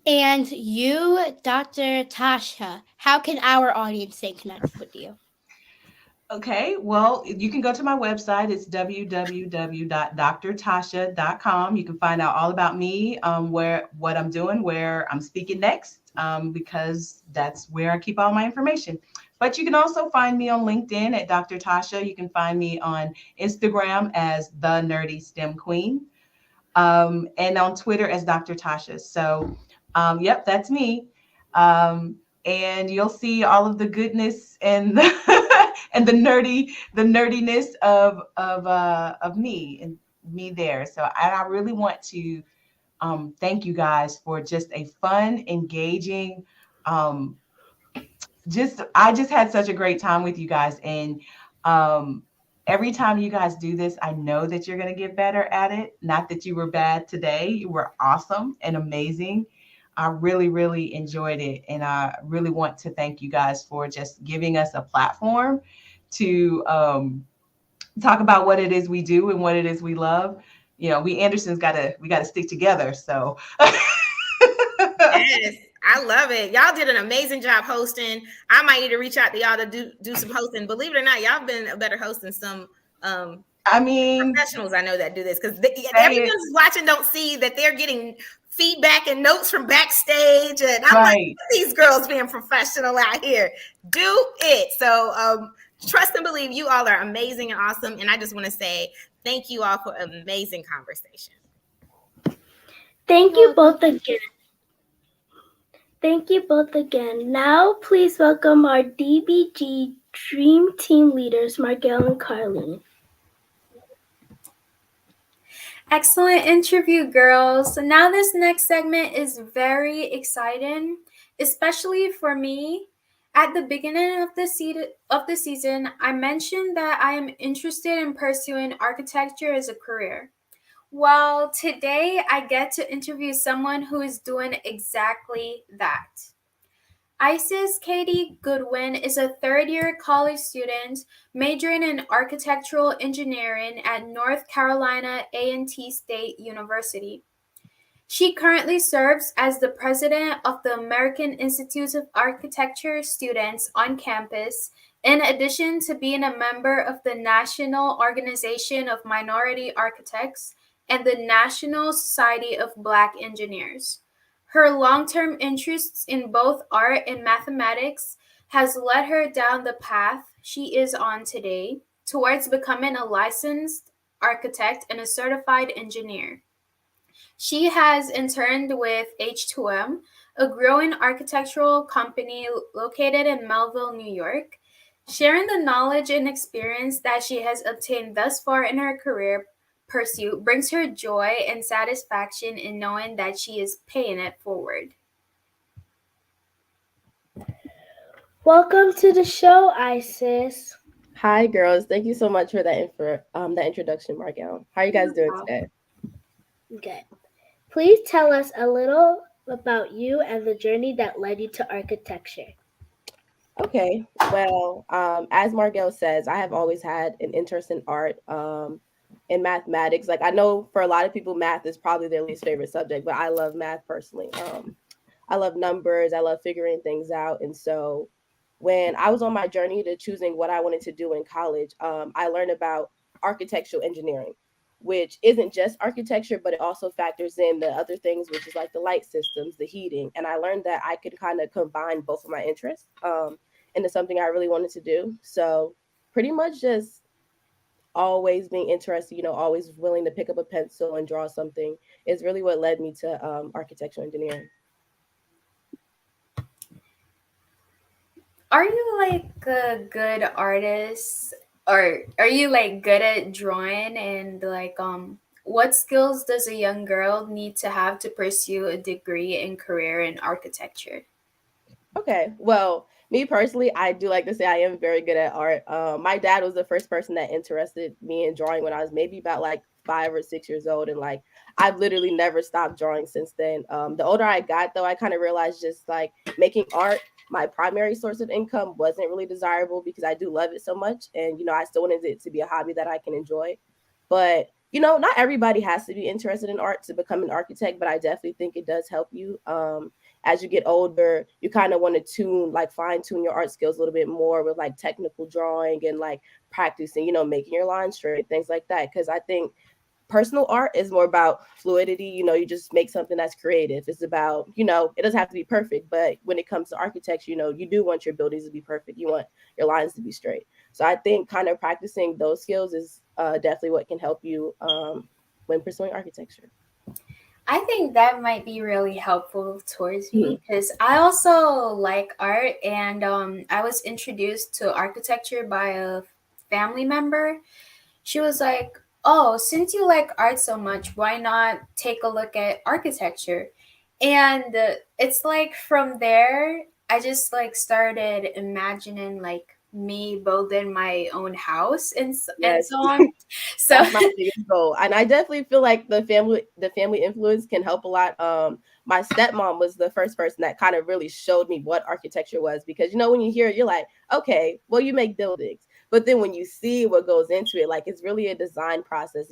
And you, Dr. Tasha, how can our audience stay connected with you? Okay, well, you can go to my website. It's www.drtasha.com. You can find out all about me, what I'm doing, where I'm speaking next. because that's where I keep all my information. But you can also find me on LinkedIn at Dr. Tasha. You can find me on Instagram as the Nerdy STEM Queen, and on Twitter as Dr. Tasha. So, yep, that's me. And you'll see all of the goodness and and the nerdiness of me and me there. So, I really want to thank you guys for just a fun, engaging, um, I just had such a great time with you guys. And every time you guys do this, I know that you're going to get better at it. Not that you were bad today. You were awesome and amazing. I really, really enjoyed it. And I really want to thank you guys for just giving us a platform to talk about what it is we do and what it is we love. You know, we gotta stick together. So Yes, I love it. Y'all did an amazing job hosting. I might need to reach out to y'all to do some hosting. Believe it or not, y'all been a better host than some I mean, professionals I know that do this, because say everyone it who's watching don't see that they're getting feedback and notes from backstage. And I'm like, right. these girls being professional out here. Do it. So trust and believe, you all are amazing and awesome. And I just want to say thank you all for an amazing conversation. Thank you both again. Thank you both again. Now, please welcome our DBG Dream Team leaders, Margelle and Carlene. Excellent interview, girls. Now this next segment is very exciting, especially for me. At the beginning of the season, I mentioned that I am interested in pursuing architecture as a career. Well, today I get to interview someone who is doing exactly that. Isis Katie Goodwin is a third-year college student majoring in architectural engineering at North Carolina A&T State University. She currently serves as the president of the American Institute of Architecture students on campus, in addition to being a member of the National Organization of Minority Architects and the National Society of Black Engineers. Her long-term interests in both art and mathematics has led her down the path she is on today towards becoming a licensed architect and a certified engineer. She has interned with H2M, a growing architectural company located in Melville, New York. Sharing the knowledge and experience that she has obtained thus far in her career pursuit brings her joy and satisfaction in knowing that she is paying it forward. Welcome to the show, Isis. Hi, girls. Thank you so much for that that introduction, Margelle. How are you guys doing today? Good. Please tell us a little about you and the journey that led you to architecture. Okay. Well, as Margelle says, I have always had an interest in art, in mathematics. Like, I know for a lot of people, math is probably their least favorite subject, but I love math personally. I love numbers. I love figuring things out. And so when I was on my journey to choosing what I wanted to do in college, I learned about architectural engineering, which isn't just architecture, but it also factors in the other things, which is like the light systems, the heating. And I learned that I could kind of combine both of my interests into something I really wanted to do. So pretty much just always being interested, always willing to pick up a pencil and draw something is really what led me to architectural engineering. Are you like a good artist, or are you like good at drawing, and like what skills does a young girl need to have to pursue a degree and career in architecture? Okay, well, me personally, I do like to say I am very good at art. My dad was the first person that interested me in drawing when I was maybe about like 5 or 6 years old, and like I've literally never stopped drawing since then. The older I got, though, I kind of realized just like making art my primary source of income wasn't really desirable because I do love it so much, and I still wanted it to be a hobby that I can enjoy. But not everybody has to be interested in art to become an architect, but I definitely think it does help you. As you get older, you kind of want to fine tune your art skills a little bit more with like technical drawing and like practicing, making your lines straight, things like that. Because I think personal art is more about fluidity. You just make something that's creative. It's about, it doesn't have to be perfect, but when it comes to architecture, you do want your buildings to be perfect. You want your lines to be straight. So I think kind of practicing those skills is definitely what can help you when pursuing architecture. I think that might be really helpful towards me because I also like art, and I was introduced to architecture by a family member. She was like, "Oh, since you like art so much, why not take a look at architecture?" And it's like from there, I just like started imagining like me building my own house and Yes. so on. So That's my biggest goal. And I definitely feel like the family influence can help a lot. My stepmom was the first person that kind of really showed me what architecture was, because when you hear it, you're like, okay, well, you make buildings. But then when you see what goes into it, like it's really a design process.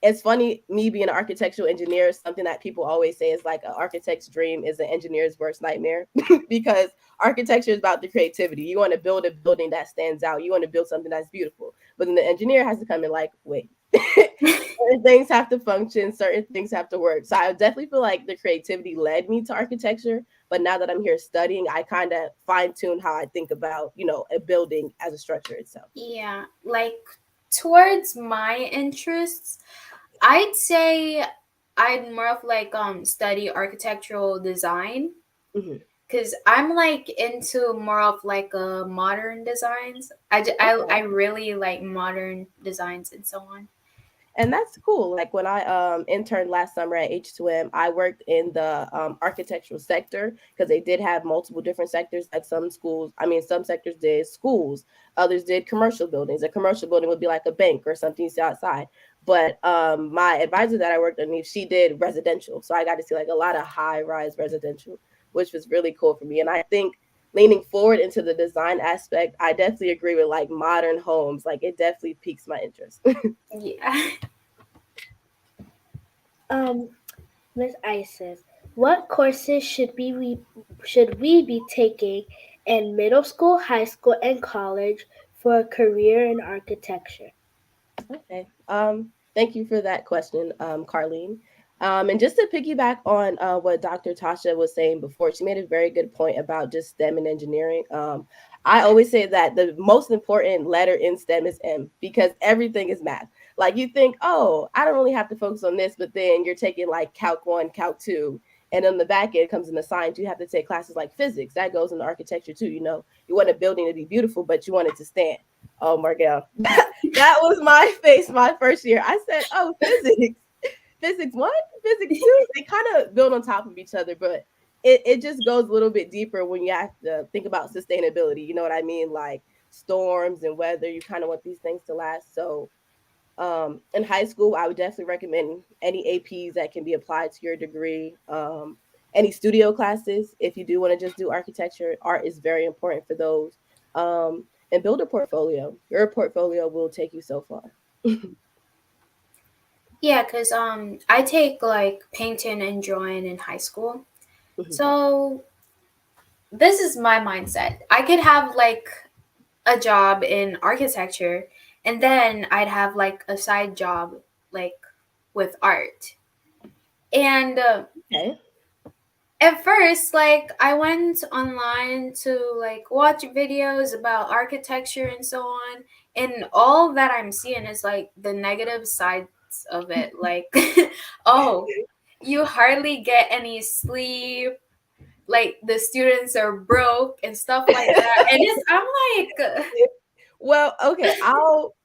It's funny, me being an architectural engineer, something that people always say is like an architect's dream is an engineer's worst nightmare because architecture is about the creativity. You want to build a building that stands out. You want to build something that's beautiful. But then the engineer has to come in like, wait, certain things have to function, certain things have to work. So I definitely feel like the creativity led me to architecture. But now that I'm here studying, I kind of fine tune how I think about, a building as a structure itself. yeah, like towards my interests, I'd say I'd more of like study architectural design because I'm like into more of like modern designs. I really like modern designs and so on. And that's cool. Like when I interned last summer at H2M, I worked in the architectural sector because they did have multiple different sectors. Like some sectors did schools, others did commercial buildings. A commercial building would be like a bank or something you see outside. But my advisor that I worked underneath, she did residential. So I got to see like a lot of high-rise residential, which was really cool for me. And I think leaning forward into the design aspect, I definitely agree with like modern homes. Like it definitely piques my interest. Yeah. Miss Isis, what courses should we be taking in middle school, high school, and college for a career in architecture? Okay. Thank you for that question, Carlene. And just to piggyback on what Dr. Tasha was saying before, she made a very good point about just STEM and engineering. I always say that the most important letter in STEM is M, because everything is math. Like you think, oh, I don't really have to focus on this, but then you're taking like Calc 1, Calc 2, and on the back end comes into science. You have to take classes like physics. That goes into architecture too. You want a building to be beautiful, but you want it to stand. Oh, Margell, that was my face my first year. I said, oh, physics. Physics 1, physics 2. They kind of build on top of each other, but it just goes a little bit deeper when you have to think about sustainability. You know what I mean? Like storms and weather, you kind of want these things to last. So in high school, I would definitely recommend any APs that can be applied to your degree. Any studio classes, if you do want to just do architecture, art is very important for those. And build a portfolio. Your portfolio will take you so far. Yeah, because I take like painting and drawing in high school. So this is my mindset. I could have like a job in architecture, and then I'd have like a side job like with art. And Okay. at first, like I went online to like watch videos about architecture and so on, and all that I'm seeing is like the negative sides of it. Like, oh, you hardly get any sleep. Like the students are broke and stuff like that, and I'm like, Well, okay, I'll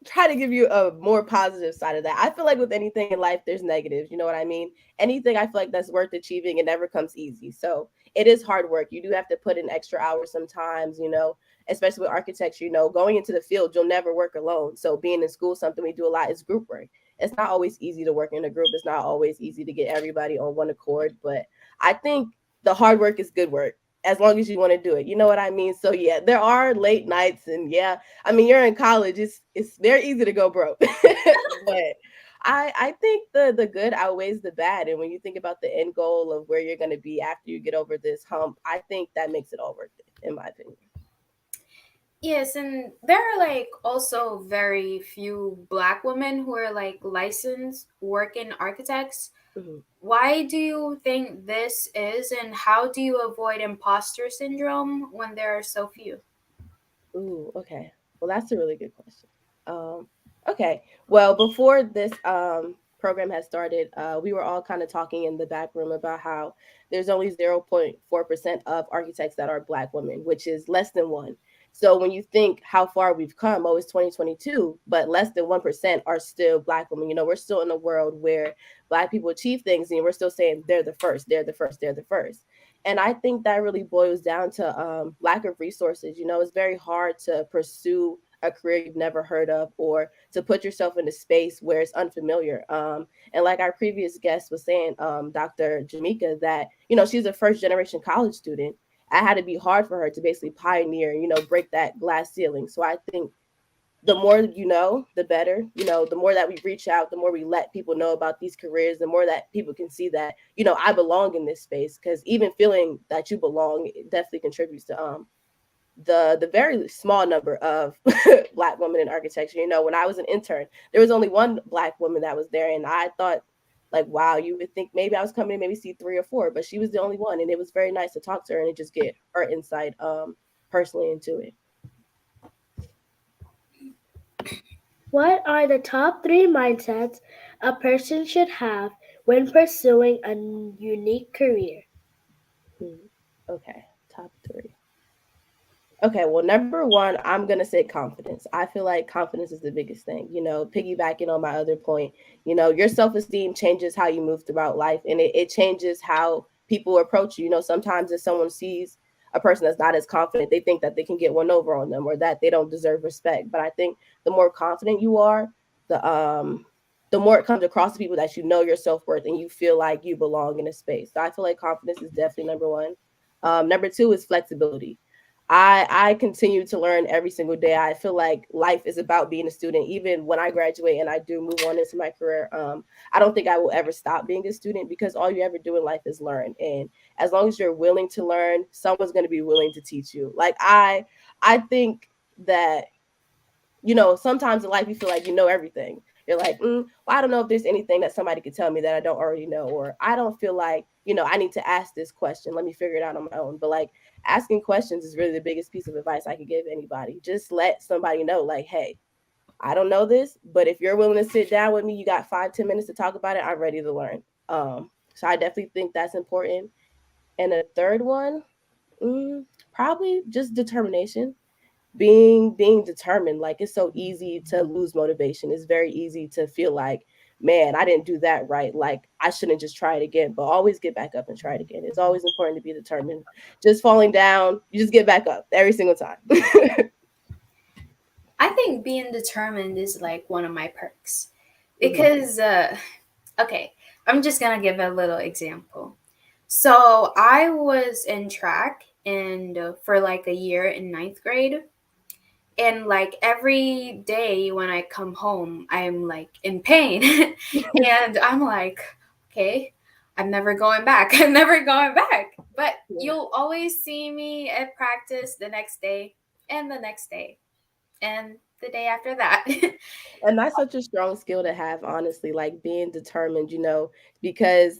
try to give you a more positive side of that. I feel like with anything in life, there's negatives. You know what I mean? Anything I feel like that's worth achieving, it never comes easy. So it is hard work. You do have to put in extra hours sometimes, especially with architecture, going into the field, you'll never work alone. So being in school, something we do a lot is group work. It's not always easy to work in a group. It's not always easy to get everybody on one accord. But I think the hard work is good work as long as you want to do it. You know what I mean? So yeah, there are late nights, and yeah, I mean, you're in college. It's very easy to go broke. But I think the good outweighs the bad. And when you think about the end goal of where you're going to be after you get over this hump, I think that makes it all worth it, in my opinion. Yes, and there are like also very few Black women who are like licensed working architects. Mhm. Why do you think this is, and how do you avoid imposter syndrome when there are so few? Ooh, okay. Well, that's a really good question. Um, okay. Well, before this program has started, we were all kind of talking in the back room about how there's only 0.4% of architects that are Black women, which is less than one. So when you think how far we've come, oh, it's 2022, but less than 1% are still Black women. You know, we're still in a world where Black people achieve things, and we're still saying they're the first, they're the first, they're the first. And I think that really boils down to lack of resources. You know, it's very hard to pursue a career you've never heard of, or to put yourself in a space where it's unfamiliar. And like our previous guest was saying, Dr. Jimmeka, that, you know, she's a first generation college student. It had to be hard for her to basically pioneer, you know, break that glass ceiling. So I think the more you know, the better. You know, the more that we reach out, the more we let people know about these careers, the more that people can see that, you know, I belong in this space. Because even feeling that you belong, it definitely contributes to the very small number of Black women in architecture. You know, when I was an intern, there was only one Black woman that was there, and I thought, like, wow, you would think maybe I was coming to maybe see 3 or 4, but she was the only one, and it was very nice to talk to her and just get her insight personally into it. What are the top 3 mindsets a person should have when pursuing a unique career? Okay, top 3. Okay, well, number one, I'm gonna say confidence. I feel like confidence is the biggest thing. You know, piggybacking on my other point, you know, your self-esteem changes how you move throughout life, and it changes how people approach you. You know, sometimes if someone sees a person that's not as confident, they think that they can get one over on them or that they don't deserve respect. But I think the more confident you are, the more it comes across to people that you know your self-worth and you feel like you belong in a space. So I feel like confidence is definitely number one. Number two is flexibility. I continue to learn every single day. I feel like life is about being a student. Even when I graduate and I do move on into my career, I don't think I will ever stop being a student, because all you ever do in life is learn. And as long as you're willing to learn, someone's going to be willing to teach you. Like I think that, you know, sometimes in life you feel like you know everything. You're like, well, I don't know if there's anything that somebody could tell me that I don't already know, or I don't feel like, you know, I need to ask this question. Let me figure it out on my own. But like, asking questions is really the biggest piece of advice I could give anybody. Just let somebody know, like, hey, I don't know this, but if you're willing to sit down with me, you got 5-10 minutes to talk about it, I'm ready to learn. So I definitely think that's important. And a third one, probably just determination. Being determined. Like, it's so easy to lose motivation. It's very easy to feel like, man, I didn't do that right, like I shouldn't just try it again. But always get back up and try it again. It's always important to be determined. Just falling down, you just get back up every single time. I think being determined is like one of my perks because, okay, I'm just gonna give a little example. So I was in track and for like a year in ninth grade, and like every day when I come home, I'm like in pain, and I'm like, okay, I'm never going back. I'm never going back. But Yeah. you'll always see me at practice the next day and the next day and the day after that. And that's such a strong skill to have, honestly, like being determined, you know, because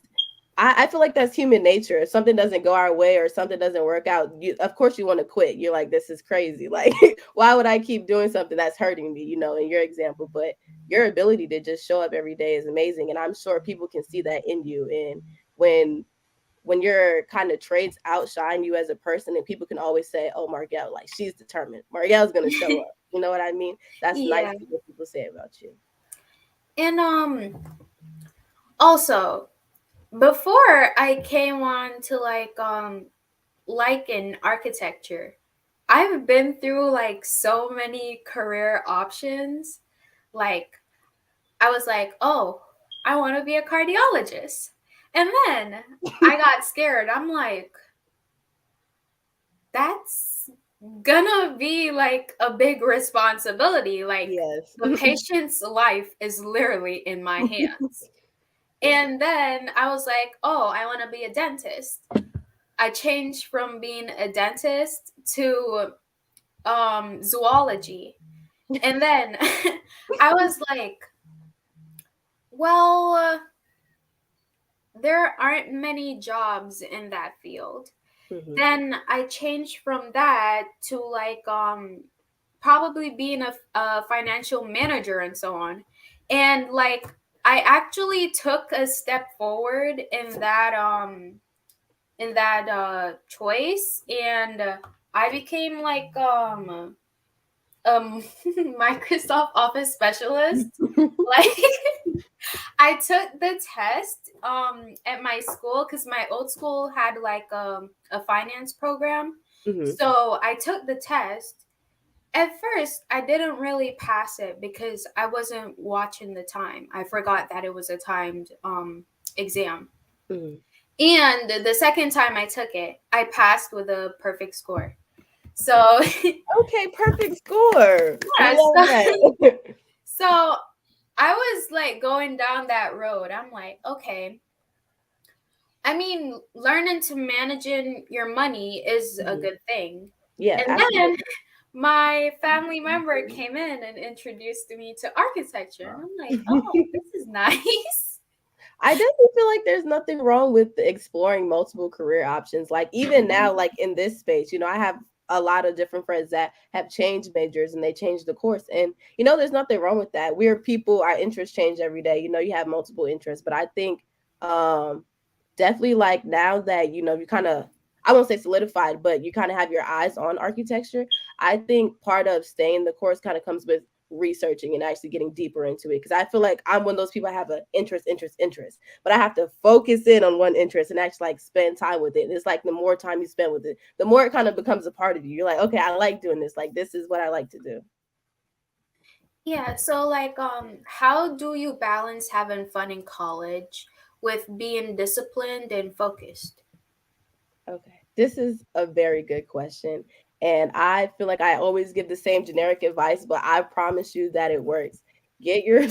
I feel like that's human nature. If something doesn't go our way or something doesn't work out, of course you want to quit. You're like, this is crazy. Like, why would I keep doing something that's hurting me, you know, in your example? But your ability to just show up every day is amazing. And I'm sure people can see that in you. And when your kind of traits outshine you as a person, and people can always say, oh, Margell, like, she's determined. Margell's going to show up. You know what I mean? That's nice Yeah. to what people say about you. And also before I came on to like in architecture, I've been through like so many career options. Like I was like, oh, I want to be a cardiologist. And then I got scared. I'm like, that's gonna be like a big responsibility. Like Yes. the patient's life is literally in my hands. And then I was like, oh, I want to be a dentist. I changed from being a dentist to zoology. And then I was like, well, there aren't many jobs in that field. Mhm. Then I changed from that to like probably being a financial manager and so on. And like I actually took a step forward in that choice, and I became like Microsoft Office specialist. Like I took the test at my school because my old school had like a finance program. Mhm. So I took the test. At first, I didn't really pass it because I wasn't watching the time. I forgot that it was a timed exam. Mhm. And the second time I took it, I passed with a perfect score. So Okay, perfect score. We yeah, love that. so I was like going down that road. I'm like, okay. I mean, learning to managing your money is a Mhm. good thing. Yeah, And then absolutely. my family member came in and introduced me to architecture. And I'm like, oh, this is nice. I definitely feel like there's nothing wrong with exploring multiple career options. Like even now, like in this space, I have a lot of different friends that have changed majors and they changed the course. And there's nothing wrong with that. We're people, our interests change every day. You have multiple interests. But I think definitely like now that you kind of, I won't say solidified, but you kind of have your eyes on architecture. I think part of staying the course kind of comes with researching and actually getting deeper into it, because I feel like I'm one of those people. I have an interest, but I have to focus in on one interest and actually like spend time with it. And it's like the more time you spend with it, the more it kind of becomes a part of you. You're like, okay, I like doing this, like this is what I like to do. Yeah, so like how do you balance having fun in college with being disciplined and focused? Okay. This is a very good question. And I feel like I always give the same generic advice, but I promise you that it works. Get your your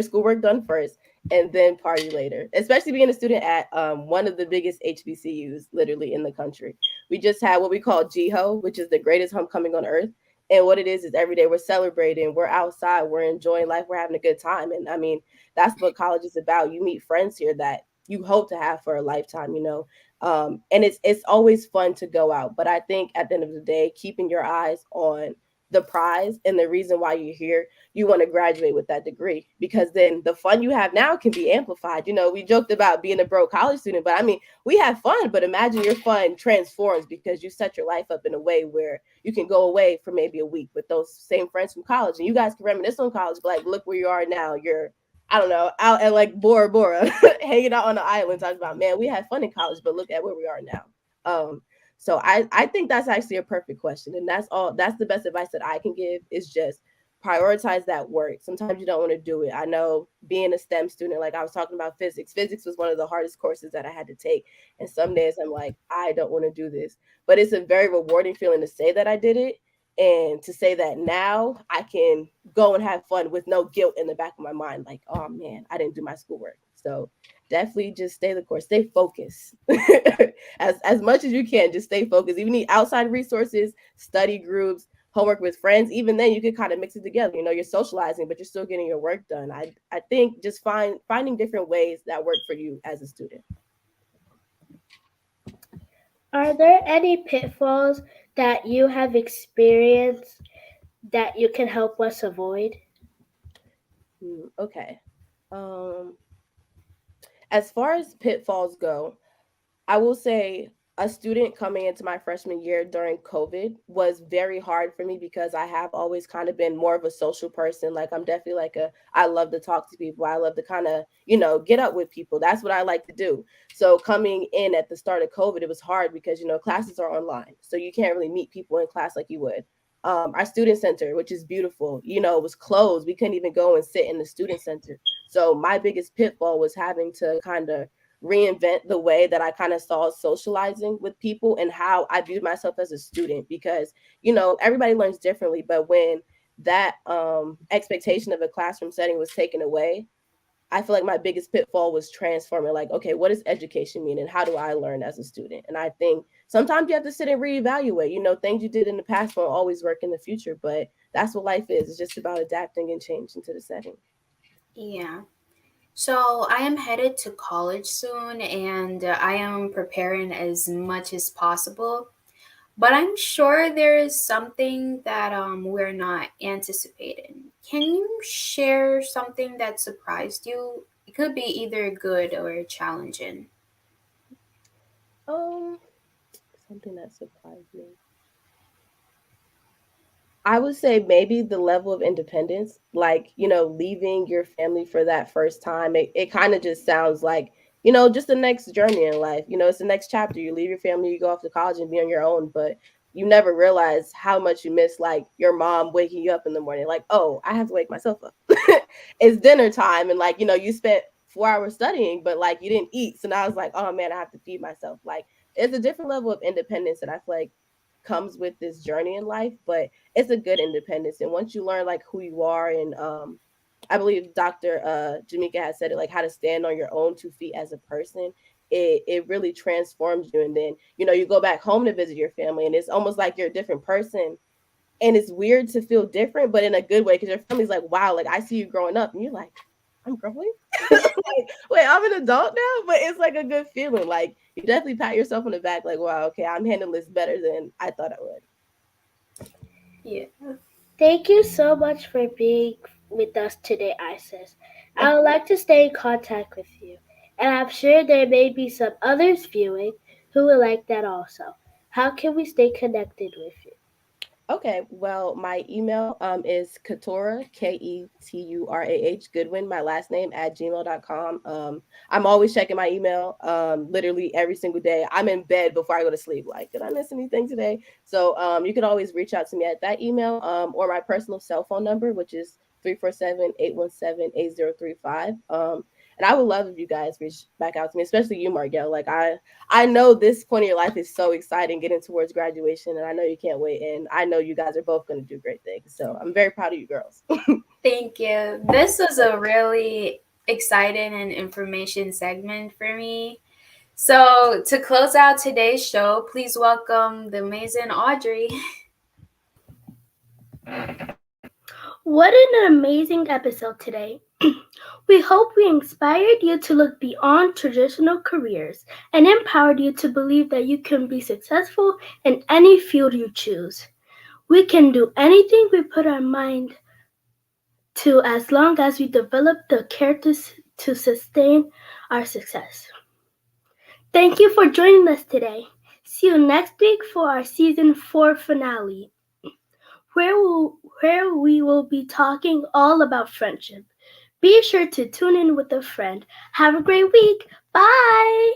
schoolwork done first, and then party later. Especially being a student at one of the biggest HBCUs literally in the country. We just had what we call GHO, which is the greatest homecoming on earth. And what it is every day we're celebrating, we're outside, we're enjoying life, we're having a good time. And I mean, that's what college is about. You meet friends here that you hope to have for a lifetime. And it's always fun to go out, but I think at the end of the day, keeping your eyes on the prize and the reason why you're here, you want to graduate with that degree, because then the fun you have now can be amplified. We joked about being a broke college student, but I mean, we have fun, but imagine your fun transforms because you set your life up in a way where you can go away for maybe a week with those same friends from college, and you guys can reminisce on college, but like, look where you are now. You're, I don't know, out at like Bora Bora, hanging out on the island, talking about, man, we had fun in college, but look at where we are now. So I think that's actually a perfect question, and that's all. That's the best advice that I can give, is just prioritize that work. Sometimes you don't want to do it. I know, being a STEM student, like I was talking about physics. Physics was one of the hardest courses that I had to take, and some days I'm like, I don't want to do this, but it's a very rewarding feeling to say that I did it, and to say that now I can go and have fun with no guilt in the back of my mind, like, oh man, I didn't do my schoolwork. So definitely just stay the course, stay focused. As much as you can, just stay focused. Even need outside resources, study groups, homework with friends. Even then, you can kind of mix it together. You're socializing, but you're still getting your work done. I think just finding different ways that work for you as a student. Are there any pitfalls that you have experienced that you can help us avoid? Okay. As far as pitfalls go, I will say a student coming into my freshman year during COVID was very hard for me, because I have always kind of been more of a social person. Like, I'm definitely like I love to talk to people. I love to kind of, get up with people. That's what I like to do. So coming in at the start of COVID, it was hard because, classes are online. So you can't really meet people in class like you would. Our student center, which is beautiful, it was closed. We couldn't even go and sit in the student center. So my biggest pitfall was having to kind of reinvent the way that I kind of saw socializing with people and how I viewed myself as a student, because everybody learns differently, but when that expectation of a classroom setting was taken away, I feel like my biggest pitfall was transforming, like, okay, what does education mean and how do I learn as a student? And I think sometimes you have to sit and reevaluate. Things you did in the past won't always work in the future, but that's what life is. It's just about adapting and changing to the setting. Yeah. So I am headed to college soon, and I am preparing as much as possible. But I'm sure there is something that we're not anticipating. Can you share something that surprised you? It could be either good or challenging. Something that surprised me. I would say maybe the level of independence, like, leaving your family for that first time. It kind of just sounds like, just the next journey in life. It's the next chapter. You leave your family, you go off to college and be on your own, but you never realize how much you miss, like, your mom waking you up in the morning, like, oh, I have to wake myself up. It's dinner time. And, like, you spent 4 hours studying, but, like, you didn't eat. So now it's like, oh man, I have to feed myself. Like, it's a different level of independence that I feel like comes with this journey in life, but it's a good independence. And once you learn like who you are, and I believe Dr. Jimmeka has said it, like how to stand on your own 2 feet as a person, it really transforms you. And then you go back home to visit your family, and it's almost like you're a different person. And it's weird to feel different, but in a good way, because your family's like, wow, like I see you growing up, and you're like, I'm growing. Like, wait, I'm an adult now, but it's like a good feeling. Like you definitely pat yourself on the back, like, wow, okay, I'm handling this better than I thought I would. Yeah. Thank you so much for being with us today, Isis. I would like to stay in contact with you, and I'm sure there may be some others viewing who would like that also. How can we stay connected with you? Okay, well, my email is Keturah, Keturah, Goodwin, my last name, at gmail.com. I'm always checking my email literally every single day. I'm in bed before I go to sleep. Like, did I miss anything today? So you can always reach out to me at that email or my personal cell phone number, which is 347-817-8035. And I would love if you guys reach back out to me, especially you, Margell. Like I know this point of your life is so exciting, getting towards graduation, and I know you can't wait. And I know you guys are both going to do great things. So I'm very proud of you girls. Thank you. This was a really exciting and information segment for me. So to close out today's show, please welcome the amazing Audrey. What an amazing episode today. We hope we inspired you to look beyond traditional careers and empowered you to believe that you can be successful in any field you choose. We can do anything we put our mind to as long as we develop the character to sustain our success. Thank you for joining us today. See you next week for our season 4 finale, where we will be talking all about friendship. Be sure to tune in with a friend. Have a great week. Bye.